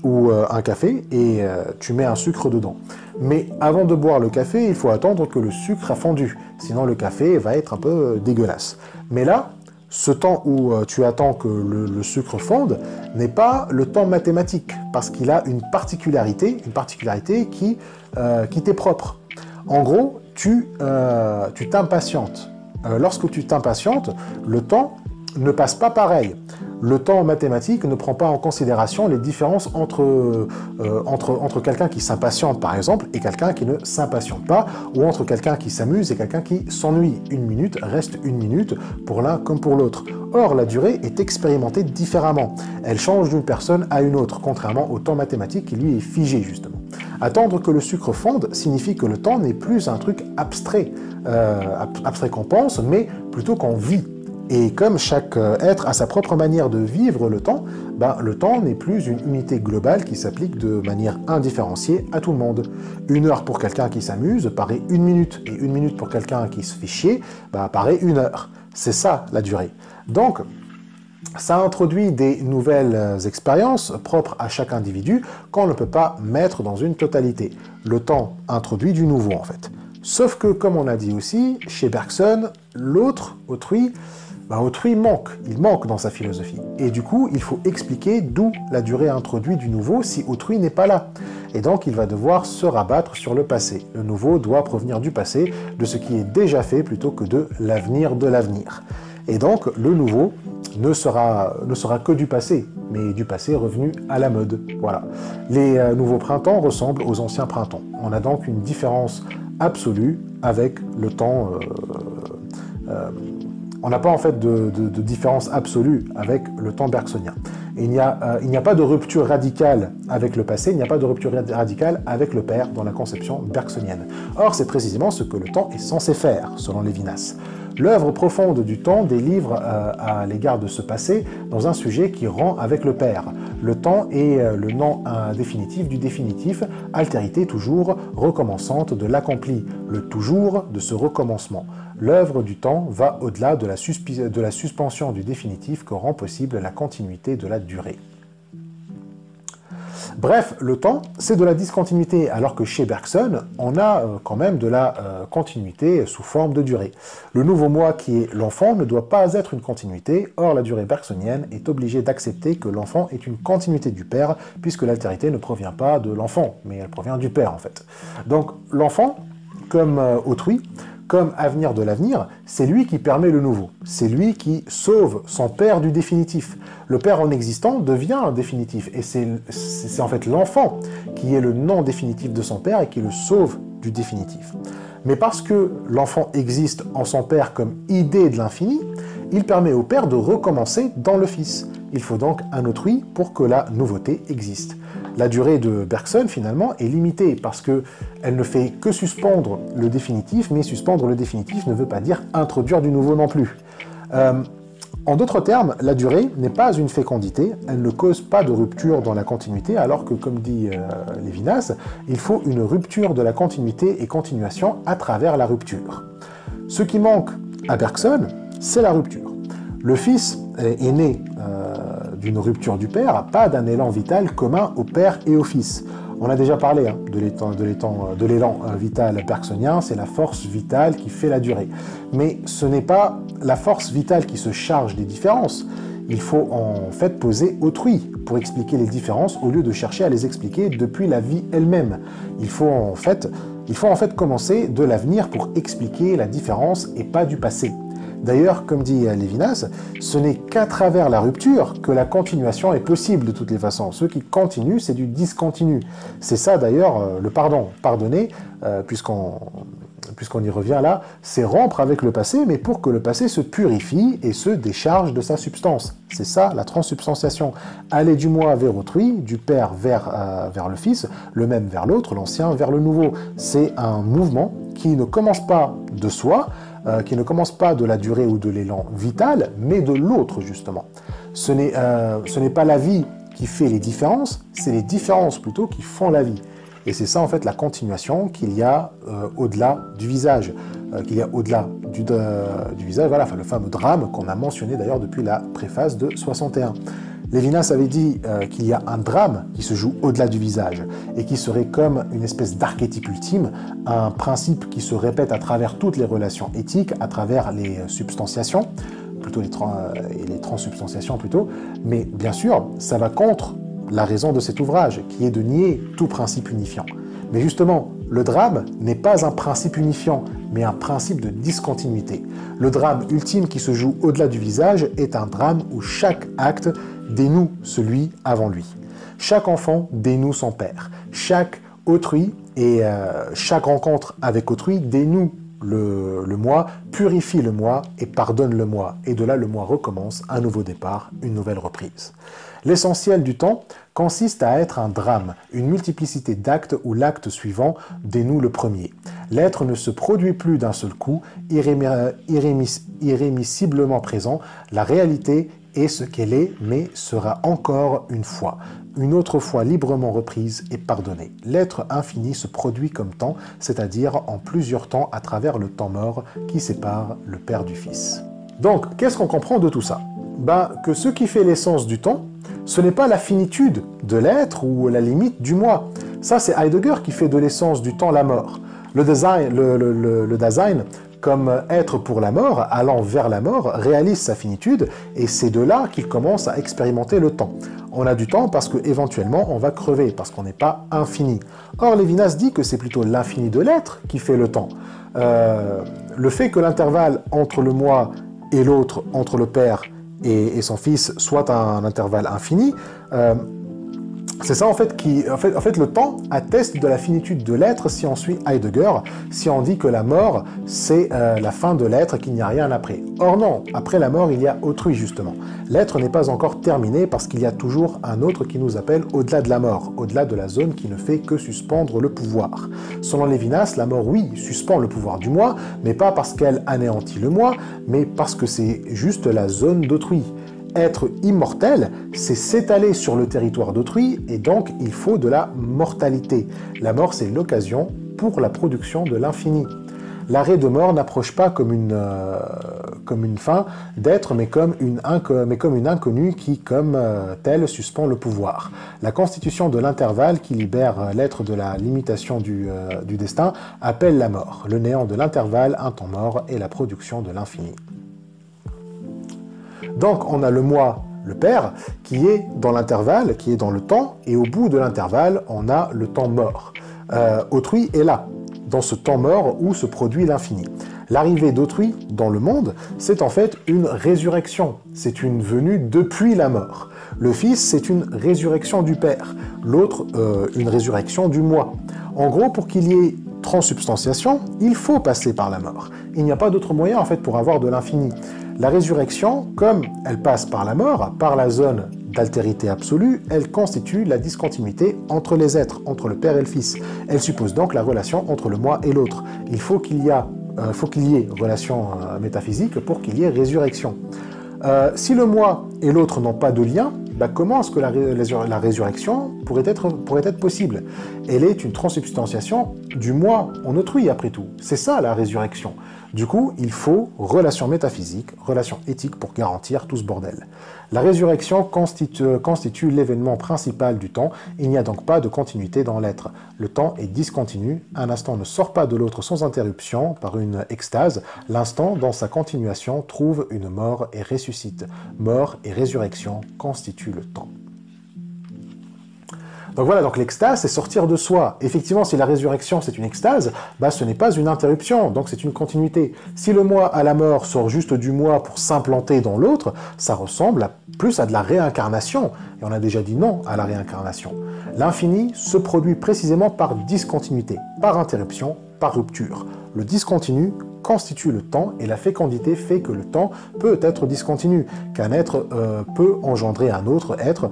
ou un café et tu mets un sucre dedans. Mais avant de boire le café, il faut attendre que le sucre a fondu. Sinon, le café va être un peu dégueulasse. Mais là, ce temps où tu attends que le sucre fonde n'est pas le temps mathématique, parce qu'il a une particularité qui t'est propre. En gros, tu t'impatientes. Lorsque tu t'impatientes, le temps ne passe pas pareil. Le temps mathématique ne prend pas en considération les différences entre quelqu'un qui s'impatiente, par exemple, et quelqu'un qui ne s'impatiente pas, ou entre quelqu'un qui s'amuse et quelqu'un qui s'ennuie. Une minute reste une minute pour l'un comme pour l'autre. Or, la durée est expérimentée différemment. Elle change d'une personne à une autre, contrairement au temps mathématique qui, lui, est figé, justement. Attendre que le sucre fonde signifie que le temps n'est plus un truc abstrait qu'on pense, mais plutôt qu'on vit. Et comme chaque être a sa propre manière de vivre le temps n'est plus une unité globale qui s'applique de manière indifférenciée à tout le monde. 1 heure pour quelqu'un qui s'amuse paraît 1 minute, et 1 minute pour quelqu'un qui se fait chier paraît 1 heure. C'est ça la durée. Donc, ça introduit des nouvelles expériences propres à chaque individu qu'on ne peut pas mettre dans une totalité. Le temps introduit du nouveau en fait. Sauf que, comme on a dit aussi, chez Bergson, autrui manque, il manque dans sa philosophie. Et du coup, il faut expliquer d'où la durée introduit du nouveau si autrui n'est pas là. Et donc, il va devoir se rabattre sur le passé. Le nouveau doit provenir du passé, de ce qui est déjà fait, plutôt que de l'avenir de l'avenir. Et donc, le nouveau ne sera que du passé, mais du passé revenu à la mode. Voilà. Les nouveaux printemps ressemblent aux anciens printemps. On a donc une différence absolue avec le temps... on n'a pas en fait de différence absolue avec le temps bergsonien. Et il n'y a pas de rupture radicale avec le passé, il n'y a pas de rupture radicale avec le père dans la conception bergsonienne. Or, c'est précisément ce que le temps est censé faire, selon Lévinas. L'œuvre profonde du temps délivre à l'égard de ce passé dans un sujet qui rend avec le père. Le temps est le nom définitif du définitif, altérité toujours recommençante de l'accompli, le toujours de ce recommencement. L'œuvre du temps va au-delà de la suspension du définitif que rend possible la continuité de la durée. Bref, le temps, c'est de la discontinuité, alors que chez Bergson, on a quand même de la continuité sous forme de durée. Le nouveau moi qui est l'enfant ne doit pas être une continuité, or la durée bergsonienne est obligée d'accepter que l'enfant est une continuité du père, puisque l'altérité ne provient pas de l'enfant, mais elle provient du père en fait. Donc l'enfant, comme autrui, comme avenir de l'avenir, c'est lui qui permet le nouveau. C'est lui qui sauve son père du définitif. Le père en existant devient un définitif. Et c'est en fait l'enfant qui est le non définitif de son père et qui le sauve du définitif. Mais parce que l'enfant existe en son père comme idée de l'infini, il permet au père de recommencer dans le fils. Il faut donc un autrui pour que la nouveauté existe. La durée de Bergson, finalement, est limitée parce qu'elle ne fait que suspendre le définitif, mais suspendre le définitif ne veut pas dire introduire du nouveau non plus. En d'autres termes, la durée n'est pas une fécondité, elle ne cause pas de rupture dans la continuité, alors que, comme dit Lévinas, il faut une rupture de la continuité et continuation à travers la rupture. Ce qui manque à Bergson, c'est la rupture. Le fils est né d'une rupture du père, pas d'un élan vital commun au père et au fils. On a déjà parlé de l'élan vital bergsonien, c'est la force vitale qui fait la durée. Mais ce n'est pas la force vitale qui se charge des différences. Il faut en fait poser autrui pour expliquer les différences au lieu de chercher à les expliquer depuis la vie elle-même. Il faut en fait commencer de l'avenir pour expliquer la différence et pas du passé. D'ailleurs, comme dit Lévinas, ce n'est qu'à travers la rupture que la continuation est possible de toutes les façons. Ce qui continue, c'est du discontinu. C'est ça d'ailleurs le pardon. Pardonner, puisqu'on y revient là, c'est rompre avec le passé, mais pour que le passé se purifie et se décharge de sa substance. C'est ça la transsubstantiation. Aller du moi vers autrui, du père vers le fils, le même vers l'autre, l'ancien vers le nouveau. C'est un mouvement qui ne commence pas de soi, qui ne commence pas de la durée ou de l'élan vital, mais de l'autre justement. Ce n'est pas la vie qui fait les différences, c'est les différences plutôt qui font la vie. Et c'est ça en fait la continuation qu'il y a au-delà du visage, qu'il y a au-delà du visage, voilà, enfin, le fameux drame qu'on a mentionné d'ailleurs depuis la préface de 61. Lévinas avait dit qu'il y a un drame qui se joue au-delà du visage et qui serait comme une espèce d'archétype ultime, un principe qui se répète à travers toutes les relations éthiques, à travers les substantiations, plutôt les transsubstantiations plutôt, mais bien sûr, ça va contre la raison de cet ouvrage, qui est de nier tout principe unifiant. Mais justement, le drame n'est pas un principe unifiant, mais un principe de discontinuité. Le drame ultime qui se joue au-delà du visage est un drame où chaque acte dénoue celui avant lui. Chaque enfant dénoue son père. Chaque autrui et chaque rencontre avec autrui dénoue le moi, purifie le moi et pardonne le moi. Et de là, le moi recommence, un nouveau départ, une nouvelle reprise. L'essentiel du temps consiste à être un drame, une multiplicité d'actes où l'acte suivant dénoue le premier. L'être ne se produit plus d'un seul coup, irrémissiblement présent. La réalité est ce qu'elle est, mais sera encore une autre fois librement reprise et pardonnée. L'être infini se produit comme temps, c'est-à-dire en plusieurs temps à travers le temps mort qui sépare le Père du Fils. Donc, qu'est-ce qu'on comprend de tout ça? Que ce qui fait l'essence du temps, ce n'est pas la finitude de l'être ou la limite du moi. Ça, c'est Heidegger qui fait de l'essence du temps la mort. Le Dasein, comme être pour la mort, allant vers la mort, réalise sa finitude et c'est de là qu'il commence à expérimenter le temps. On a du temps parce qu'éventuellement on va crever, parce qu'on n'est pas infini. Or, Lévinas dit que c'est plutôt l'infini de l'être qui fait le temps. Le fait que l'intervalle entre le moi et l'autre, entre le Père et son Fils, soit un intervalle infini, c'est ça en fait le temps atteste de la finitude de l'être si on suit Heidegger, si on dit que la mort c'est la fin de l'être, qu'il n'y a rien après. Or non, après la mort il y a autrui justement. L'être n'est pas encore terminé parce qu'il y a toujours un autre qui nous appelle au-delà de la mort, au-delà de la zone qui ne fait que suspendre le pouvoir. Selon Lévinas, la mort oui suspend le pouvoir du moi, mais pas parce qu'elle anéantit le moi, mais parce que c'est juste la zone d'autrui. Être immortel, c'est s'étaler sur le territoire d'autrui et donc il faut de la mortalité. La mort, c'est l'occasion pour la production de l'infini. L'arrêt de mort n'approche pas comme une fin d'être, mais comme une inconnue qui, comme telle, suspend le pouvoir. La constitution de l'intervalle qui libère l'être de la limitation du destin appelle la mort. Le néant de l'intervalle, un temps mort, et la production de l'infini. Donc on a le moi, le Père, qui est dans l'intervalle, qui est dans le temps, et au bout de l'intervalle, on a le temps mort. Autrui est là, dans ce temps mort où se produit l'infini. L'arrivée d'autrui dans le monde, c'est en fait une résurrection, c'est une venue depuis la mort. Le Fils, c'est une résurrection du Père, l'autre, une résurrection du moi. En gros, pour qu'il y ait transsubstantiation, il faut passer par la mort. Il n'y a pas d'autre moyen en fait pour avoir de l'infini. La résurrection, comme elle passe par la mort, par la zone d'altérité absolue, elle constitue la discontinuité entre les êtres, entre le Père et le Fils. Elle suppose donc la relation entre le moi et l'autre. Il faut qu'il y ait relation métaphysique pour qu'il y ait résurrection. Si le moi et l'autre n'ont pas de lien, comment est-ce que la résurrection pourrait être possible? Elle est une transsubstantiation du moi en autrui, après tout. C'est ça la résurrection. Du coup, il faut relation métaphysique, relation éthique pour garantir tout ce bordel. La résurrection constitue l'événement principal du temps, il n'y a donc pas de continuité dans l'être. Le temps est discontinu, un instant ne sort pas de l'autre sans interruption, par une extase, l'instant dans sa continuation trouve une mort et ressuscite. Mort et résurrection constituent le temps. Donc voilà, donc l'extase, c'est sortir de soi. Effectivement, si la résurrection, c'est une extase, bah, ce n'est pas une interruption, donc c'est une continuité. Si le moi à la mort sort juste du moi pour s'implanter dans l'autre, ça ressemble plus à de la réincarnation. Et on a déjà dit non à la réincarnation. L'infini se produit précisément par discontinuité, par interruption, par rupture. Le discontinu constitue le temps et la fécondité fait que le temps peut être discontinu, qu'un être peut engendrer un autre être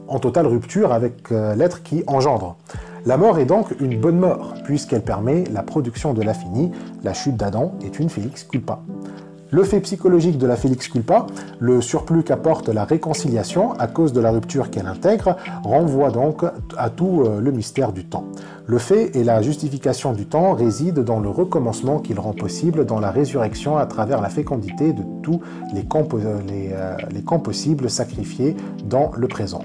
en totale rupture avec l'être qui engendre. La mort est donc une bonne mort, puisqu'elle permet la production de l'infini. La chute d'Adam est une Felix culpa. Le fait psychologique de la Felix culpa, le surplus qu'apporte la réconciliation à cause de la rupture qu'elle intègre, renvoie donc à tout le mystère du temps. Le fait et la justification du temps résident dans le recommencement qu'il rend possible dans la résurrection à travers la fécondité de tous les camps possibles sacrifiés dans le présent.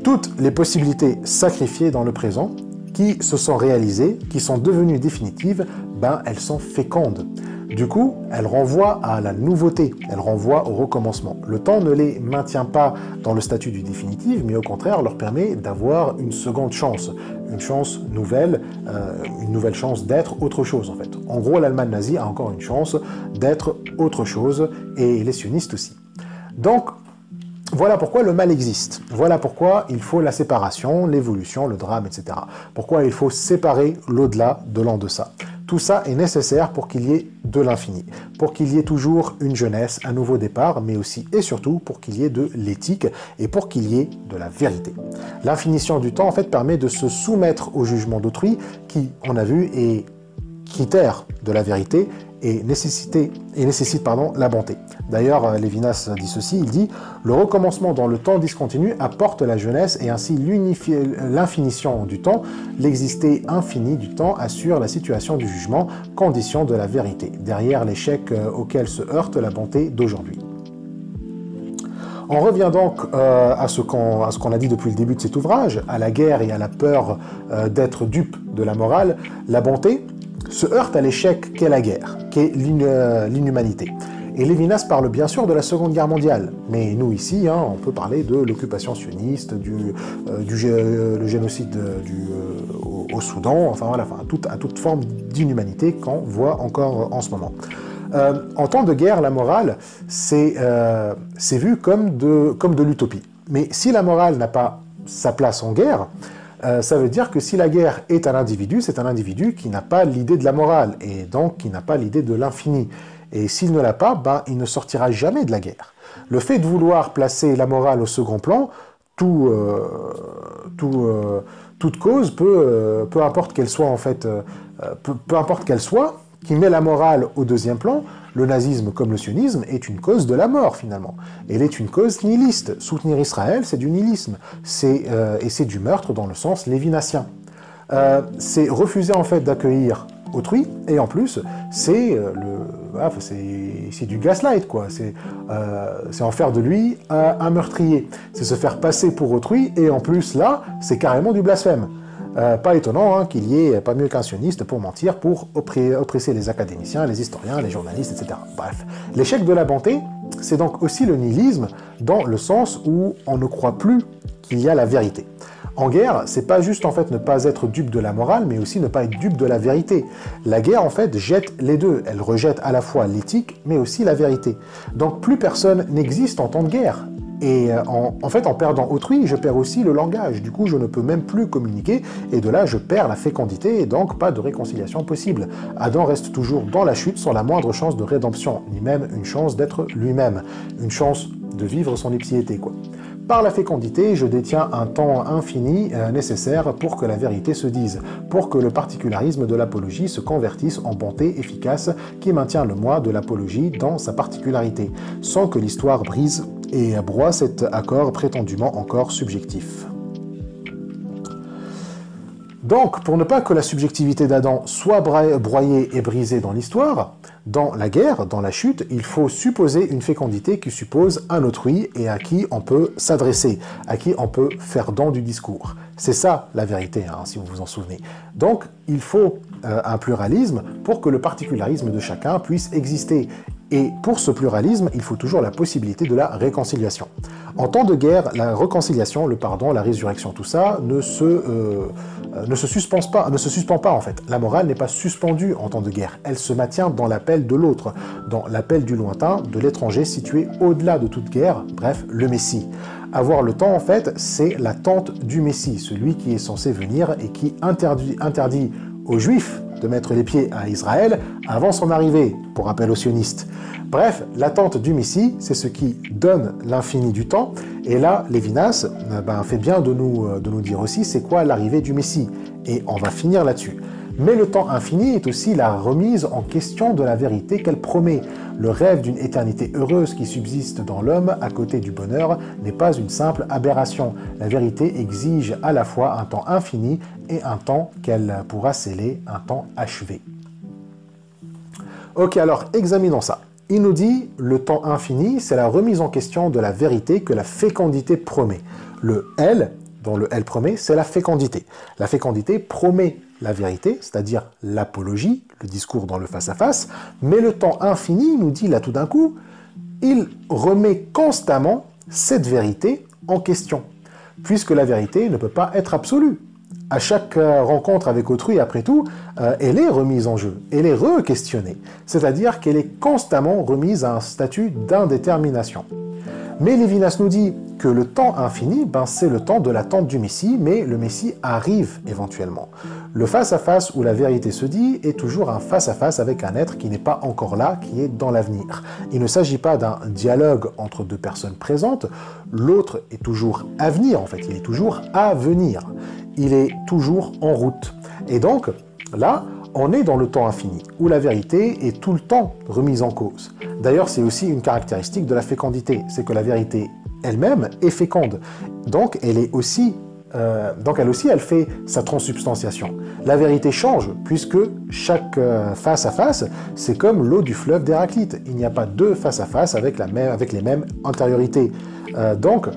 Toutes les possibilités sacrifiées dans le présent, qui se sont réalisées, qui sont devenues définitives, ben elles sont fécondes. Du coup, elles renvoient à la nouveauté, elles renvoient au recommencement. Le temps ne les maintient pas dans le statut du définitif, mais au contraire leur permet d'avoir une seconde chance, une chance nouvelle, une nouvelle chance d'être autre chose en fait. En gros, l'Allemagne nazie a encore une chance d'être autre chose, et les sionistes aussi. Donc, voilà pourquoi le mal existe. Voilà pourquoi il faut la séparation, l'évolution, le drame, etc. Pourquoi il faut séparer l'au-delà de l'en-deçà. Tout ça est nécessaire pour qu'il y ait de l'infini, pour qu'il y ait toujours une jeunesse, un nouveau départ, mais aussi et surtout pour qu'il y ait de l'éthique et pour qu'il y ait de la vérité. L'infinition du temps, en fait, permet de se soumettre au jugement d'autrui qui, on a vu, est critère de la vérité et nécessite la bonté. D'ailleurs, Lévinas dit ceci, il dit « Le recommencement dans le temps discontinu apporte la jeunesse et ainsi l'infinition du temps, l'existé infini du temps assure la situation du jugement, condition de la vérité, derrière l'échec auquel se heurte la bonté d'aujourd'hui. » On revient donc à ce qu'on a dit depuis le début de cet ouvrage, à la guerre et à la peur d'être dupe de la morale. La bonté se heurte à l'échec qu'est la guerre, qu'est l'inhumanité. Et Lévinas parle bien sûr de la Seconde Guerre mondiale, mais nous ici, on peut parler de l'occupation sioniste, le génocide au Soudan, enfin voilà, à toute forme d'inhumanité qu'on voit encore en ce moment. En temps de guerre, la morale, c'est vu comme de l'utopie. Mais si la morale n'a pas sa place en guerre, ça veut dire que si la guerre est un individu, c'est un individu qui n'a pas l'idée de la morale, et donc qui n'a pas l'idée de l'infini. Et s'il ne l'a pas, ben, il ne sortira jamais de la guerre. Le fait de vouloir placer la morale au second plan, toute cause, peu importe qu'elle soit en fait, peu importe qu'elle soit, qui met la morale au deuxième plan, le nazisme comme le sionisme est une cause de la mort finalement. Elle est une cause nihiliste. Soutenir Israël, c'est du nihilisme. Et c'est du meurtre dans le sens lévinassien. C'est refuser en fait d'accueillir autrui, et en plus, c'est du gaslight, quoi. C'est en faire de lui un meurtrier. C'est se faire passer pour autrui, et en plus, là, c'est carrément du blasphème. Pas étonnant qu'il y ait pas mieux qu'un sioniste pour mentir, pour oppresser les académiciens, les historiens, les journalistes, etc. Bref, l'échec de la bonté, c'est donc aussi le nihilisme, dans le sens où on ne croit plus qu'il y a la vérité. En guerre, c'est pas juste en fait ne pas être dupe de la morale, mais aussi ne pas être dupe de la vérité. La guerre en fait jette les deux. Elle rejette à la fois l'éthique, mais aussi la vérité. Donc plus personne n'existe en temps de guerre. Et en fait, en perdant autrui, je perds aussi le langage. Du coup, je ne peux même plus communiquer, et de là, je perds la fécondité, et donc pas de réconciliation possible. Adam reste toujours dans la chute sans la moindre chance de rédemption, ni même une chance d'être lui-même, une chance de vivre son ipsiété, quoi. Par la fécondité, je détiens un temps infini nécessaire pour que la vérité se dise, pour que le particularisme de l'apologie se convertisse en bonté efficace qui maintient le moi de l'apologie dans sa particularité, sans que l'histoire brise et broie cet accord prétendument encore subjectif. Donc, pour ne pas que la subjectivité d'Adam soit broyée et brisée dans l'histoire, dans la guerre, dans la chute, il faut supposer une fécondité qui suppose un autrui et à qui on peut s'adresser, à qui on peut faire don du discours. C'est ça la vérité, si vous vous en souvenez. Donc, il faut un pluralisme pour que le particularisme de chacun puisse exister. Et pour ce pluralisme, il faut toujours la possibilité de la réconciliation. En temps de guerre, la réconciliation, le pardon, la résurrection, tout ça ne se suspend pas en fait. La morale n'est pas suspendue en temps de guerre. Elle se maintient dans l'appel de l'autre, dans l'appel du lointain, de l'étranger situé au-delà de toute guerre, bref, le Messie. Avoir le temps, en fait, c'est l'attente du Messie, celui qui est censé venir et qui interdit aux Juifs de mettre les pieds à Israël avant son arrivée, pour rappel aux sionistes. Bref, l'attente du Messie, c'est ce qui donne l'infini du temps, et là, Lévinas fait bien de nous dire aussi c'est quoi l'arrivée du Messie, et on va finir là-dessus. Mais le temps infini est aussi la remise en question de la vérité qu'elle promet. Le rêve d'une éternité heureuse qui subsiste dans l'homme à côté du bonheur n'est pas une simple aberration. La vérité exige à la fois un temps infini et un temps qu'elle pourra sceller, un temps achevé. Ok, alors examinons ça. Il nous dit, le temps infini, c'est la remise en question de la vérité que la fécondité promet. Le L, dont le L promet, c'est la fécondité. La fécondité promet la vérité, c'est-à-dire l'apologie, le discours dans le face-à-face, mais le temps infini, nous dit là tout d'un coup, il remet constamment cette vérité en question, puisque la vérité ne peut pas être absolue. À chaque rencontre avec autrui, après tout, elle est remise en jeu, elle est re-questionnée, c'est-à-dire qu'elle est constamment remise à un statut d'indétermination. Mais Lévinas nous dit que le temps infini, c'est le temps de l'attente du Messie, mais le Messie arrive éventuellement. Le face-à-face où la vérité se dit est toujours un face-à-face avec un être qui n'est pas encore là, qui est dans l'avenir. Il ne s'agit pas d'un dialogue entre deux personnes présentes, l'autre est toujours à venir en fait, il est toujours à venir. Il est toujours en route. Et donc, là, on est dans le temps infini, où la vérité est tout le temps remise en cause. D'ailleurs, c'est aussi une caractéristique de la fécondité, c'est que la vérité elle-même est féconde. Donc, elle aussi, elle fait sa transsubstantiation. La vérité change, puisque chaque face-à-face, c'est comme l'eau du fleuve d'Héraclite. Il n'y a pas deux face-à-face avec les mêmes antériorités. Donc,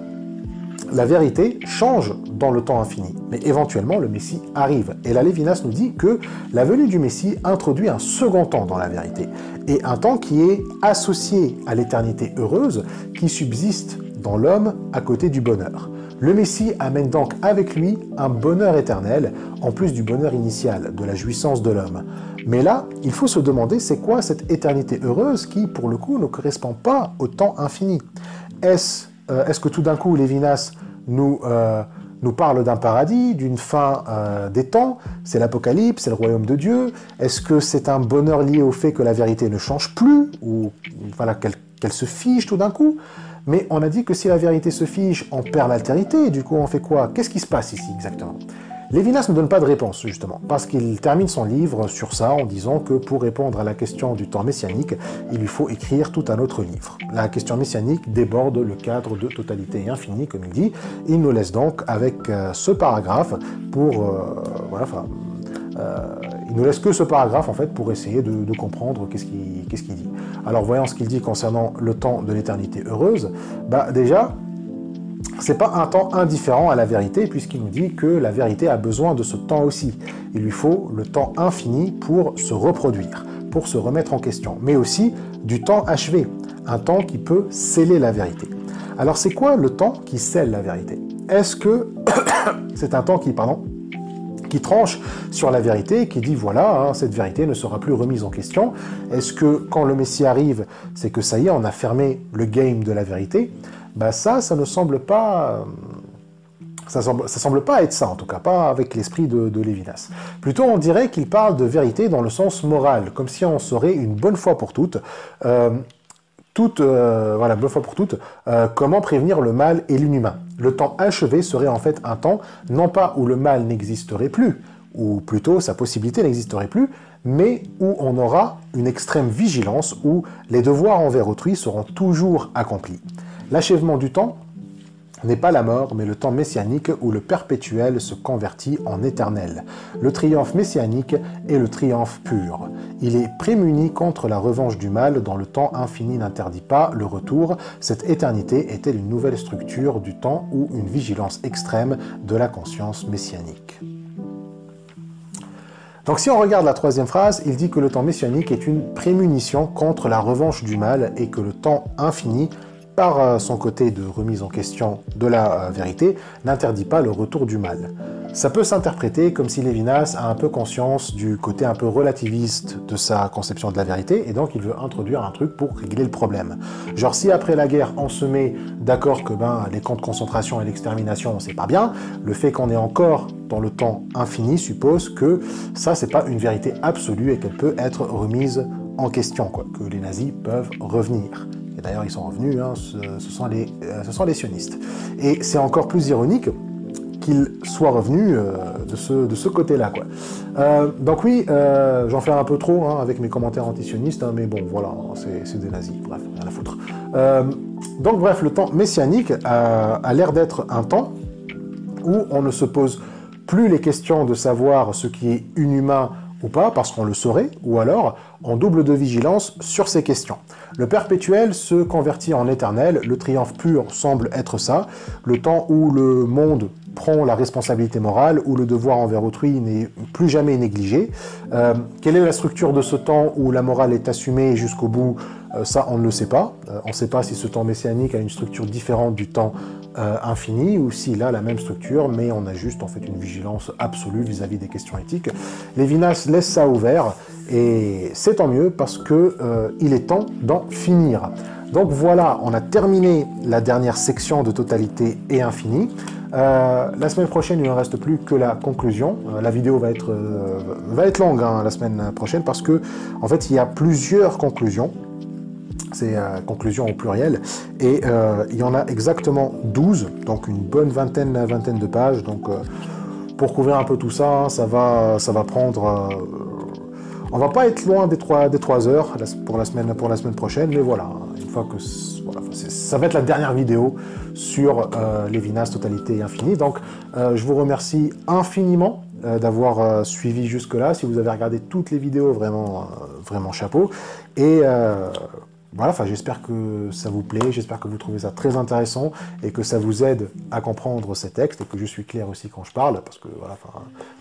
la vérité change dans le temps infini, mais éventuellement le Messie arrive. Et là, Lévinas nous dit que la venue du Messie introduit un second temps dans la vérité, et un temps qui est associé à l'éternité heureuse qui subsiste dans l'homme à côté du bonheur. Le Messie amène donc avec lui un bonheur éternel, en plus du bonheur initial, de la jouissance de l'homme. Mais là, il faut se demander c'est quoi cette éternité heureuse qui, pour le coup, ne correspond pas au temps infini. Est-ce que tout d'un coup, Lévinas nous parle d'un paradis, d'une fin des temps, c'est l'Apocalypse, c'est le royaume de Dieu? Est-ce que c'est un bonheur lié au fait que la vérité ne change plus, ou voilà, qu'elle se fige tout d'un coup? Mais on a dit que si la vérité se fige, on perd l'altérité, du coup on fait quoi? Qu'est-ce qui se passe ici exactement? Lévinas ne donne pas de réponse, justement, parce qu'il termine son livre sur ça en disant que pour répondre à la question du temps messianique, il lui faut écrire tout un autre livre. La question messianique déborde le cadre de totalité et infini, comme il dit. Il nous laisse donc avec ce paragraphe pour... il nous laisse que ce paragraphe, en fait, pour essayer de comprendre qu'est-ce qu'il dit. Alors, voyons ce qu'il dit concernant le temps de l'éternité heureuse. Déjà... c'est pas un temps indifférent à la vérité, puisqu'il nous dit que la vérité a besoin de ce temps aussi. Il lui faut le temps infini pour se reproduire, pour se remettre en question, mais aussi du temps achevé, un temps qui peut sceller la vérité. Alors c'est quoi le temps qui scelle la vérité? Est-ce que c'est un temps qui tranche sur la vérité, qui dit voilà, cette vérité ne sera plus remise en question? Est-ce que quand le Messie arrive, c'est que ça y est, on a fermé le game de la vérité? Ça ne semble pas... Ça semble pas être ça, en tout cas, pas avec l'esprit de Lévinas. Plutôt, on dirait qu'il parle de vérité dans le sens moral, comme si on saurait une bonne fois pour toutes, comment prévenir le mal et l'inhumain. Le temps achevé serait en fait un temps, non pas où le mal n'existerait plus, ou plutôt sa possibilité n'existerait plus, mais où on aura une extrême vigilance, où les devoirs envers autrui seront toujours accomplis. L'achèvement du temps n'est pas la mort, mais le temps messianique où le perpétuel se convertit en éternel. Le triomphe messianique est le triomphe pur. Il est prémuni contre la revanche du mal dont le temps infini n'interdit pas le retour. Cette éternité est-elle une nouvelle structure du temps ou une vigilance extrême de la conscience messianique? Donc si on regarde la troisième phrase, il dit que le temps messianique est une prémunition contre la revanche du mal et que le temps infini, par son côté de remise en question de la vérité, n'interdit pas le retour du mal. Ça peut s'interpréter comme si Lévinas a un peu conscience du côté un peu relativiste de sa conception de la vérité, et donc il veut introduire un truc pour régler le problème. Genre si après la guerre on se met d'accord que les camps de concentration et l'extermination c'est pas bien, le fait qu'on est encore dans le temps infini suppose que ça c'est pas une vérité absolue et qu'elle peut être remise en question, quoi, que les nazis peuvent revenir. Et d'ailleurs, ils sont revenus, hein, ce sont les sionistes. Et c'est encore plus ironique qu'ils soient revenus de ce côté-là, quoi. Donc oui, j'en fais un peu trop hein, avec mes commentaires anti-sionistes, hein, mais bon, voilà, c'est des nazis, bref, rien à foutre. Donc bref, le temps messianique a l'air d'être un temps où on ne se pose plus les questions de savoir ce qui est inhumain ou pas, parce qu'on le saurait, ou alors en double de vigilance sur ces questions. Le perpétuel se convertit en éternel, le triomphe pur semble être ça, le temps où le monde prend la responsabilité morale, où le devoir envers autrui n'est plus jamais négligé. Quelle est la structure de ce temps où la morale est assumée jusqu'au bout? Ça, on ne le sait pas. On ne sait pas si ce temps messianique a une structure différente du temps infini, ou s'il a la même structure, mais on a juste en fait une vigilance absolue vis-à-vis des questions éthiques. Lévinas laisse ça ouvert, et c'est tant mieux parce que il est temps d'en finir. Donc voilà, on a terminé la dernière section de totalité et infini. La semaine prochaine, il ne reste plus que la conclusion. La vidéo va être longue hein, la semaine prochaine parce que en fait, il y a plusieurs conclusions. C'est conclusion au pluriel, et il y en a exactement 12, donc une bonne vingtaine de pages. Donc pour couvrir un peu tout ça, ça va prendre... on va pas être loin des 3 heures pour la semaine prochaine, mais voilà, une fois que... Voilà, ça va être la dernière vidéo sur Lévinas, totalité et infini. Donc je vous remercie infiniment d'avoir suivi jusque-là. Si vous avez regardé toutes les vidéos, vraiment chapeau. Et... voilà, j'espère que ça vous plaît, j'espère que vous trouvez ça très intéressant et que ça vous aide à comprendre ces textes et que je suis clair aussi quand je parle, parce que voilà,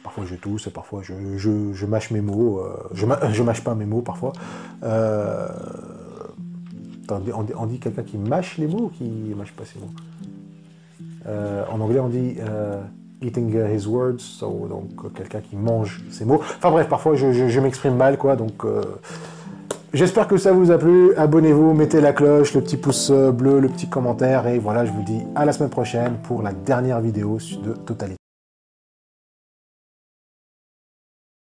parfois je tousse, parfois je mâche mes mots, je mâche pas mes mots parfois. On dit quelqu'un qui mâche les mots ou qui mâche pas ses mots? En anglais on dit eating his words, donc quelqu'un qui mange ses mots. Enfin bref, parfois je m'exprime mal, quoi, donc... J'espère que ça vous a plu, abonnez-vous, mettez la cloche, le petit pouce bleu, le petit commentaire, et voilà, je vous dis à la semaine prochaine pour la dernière vidéo de Totalité.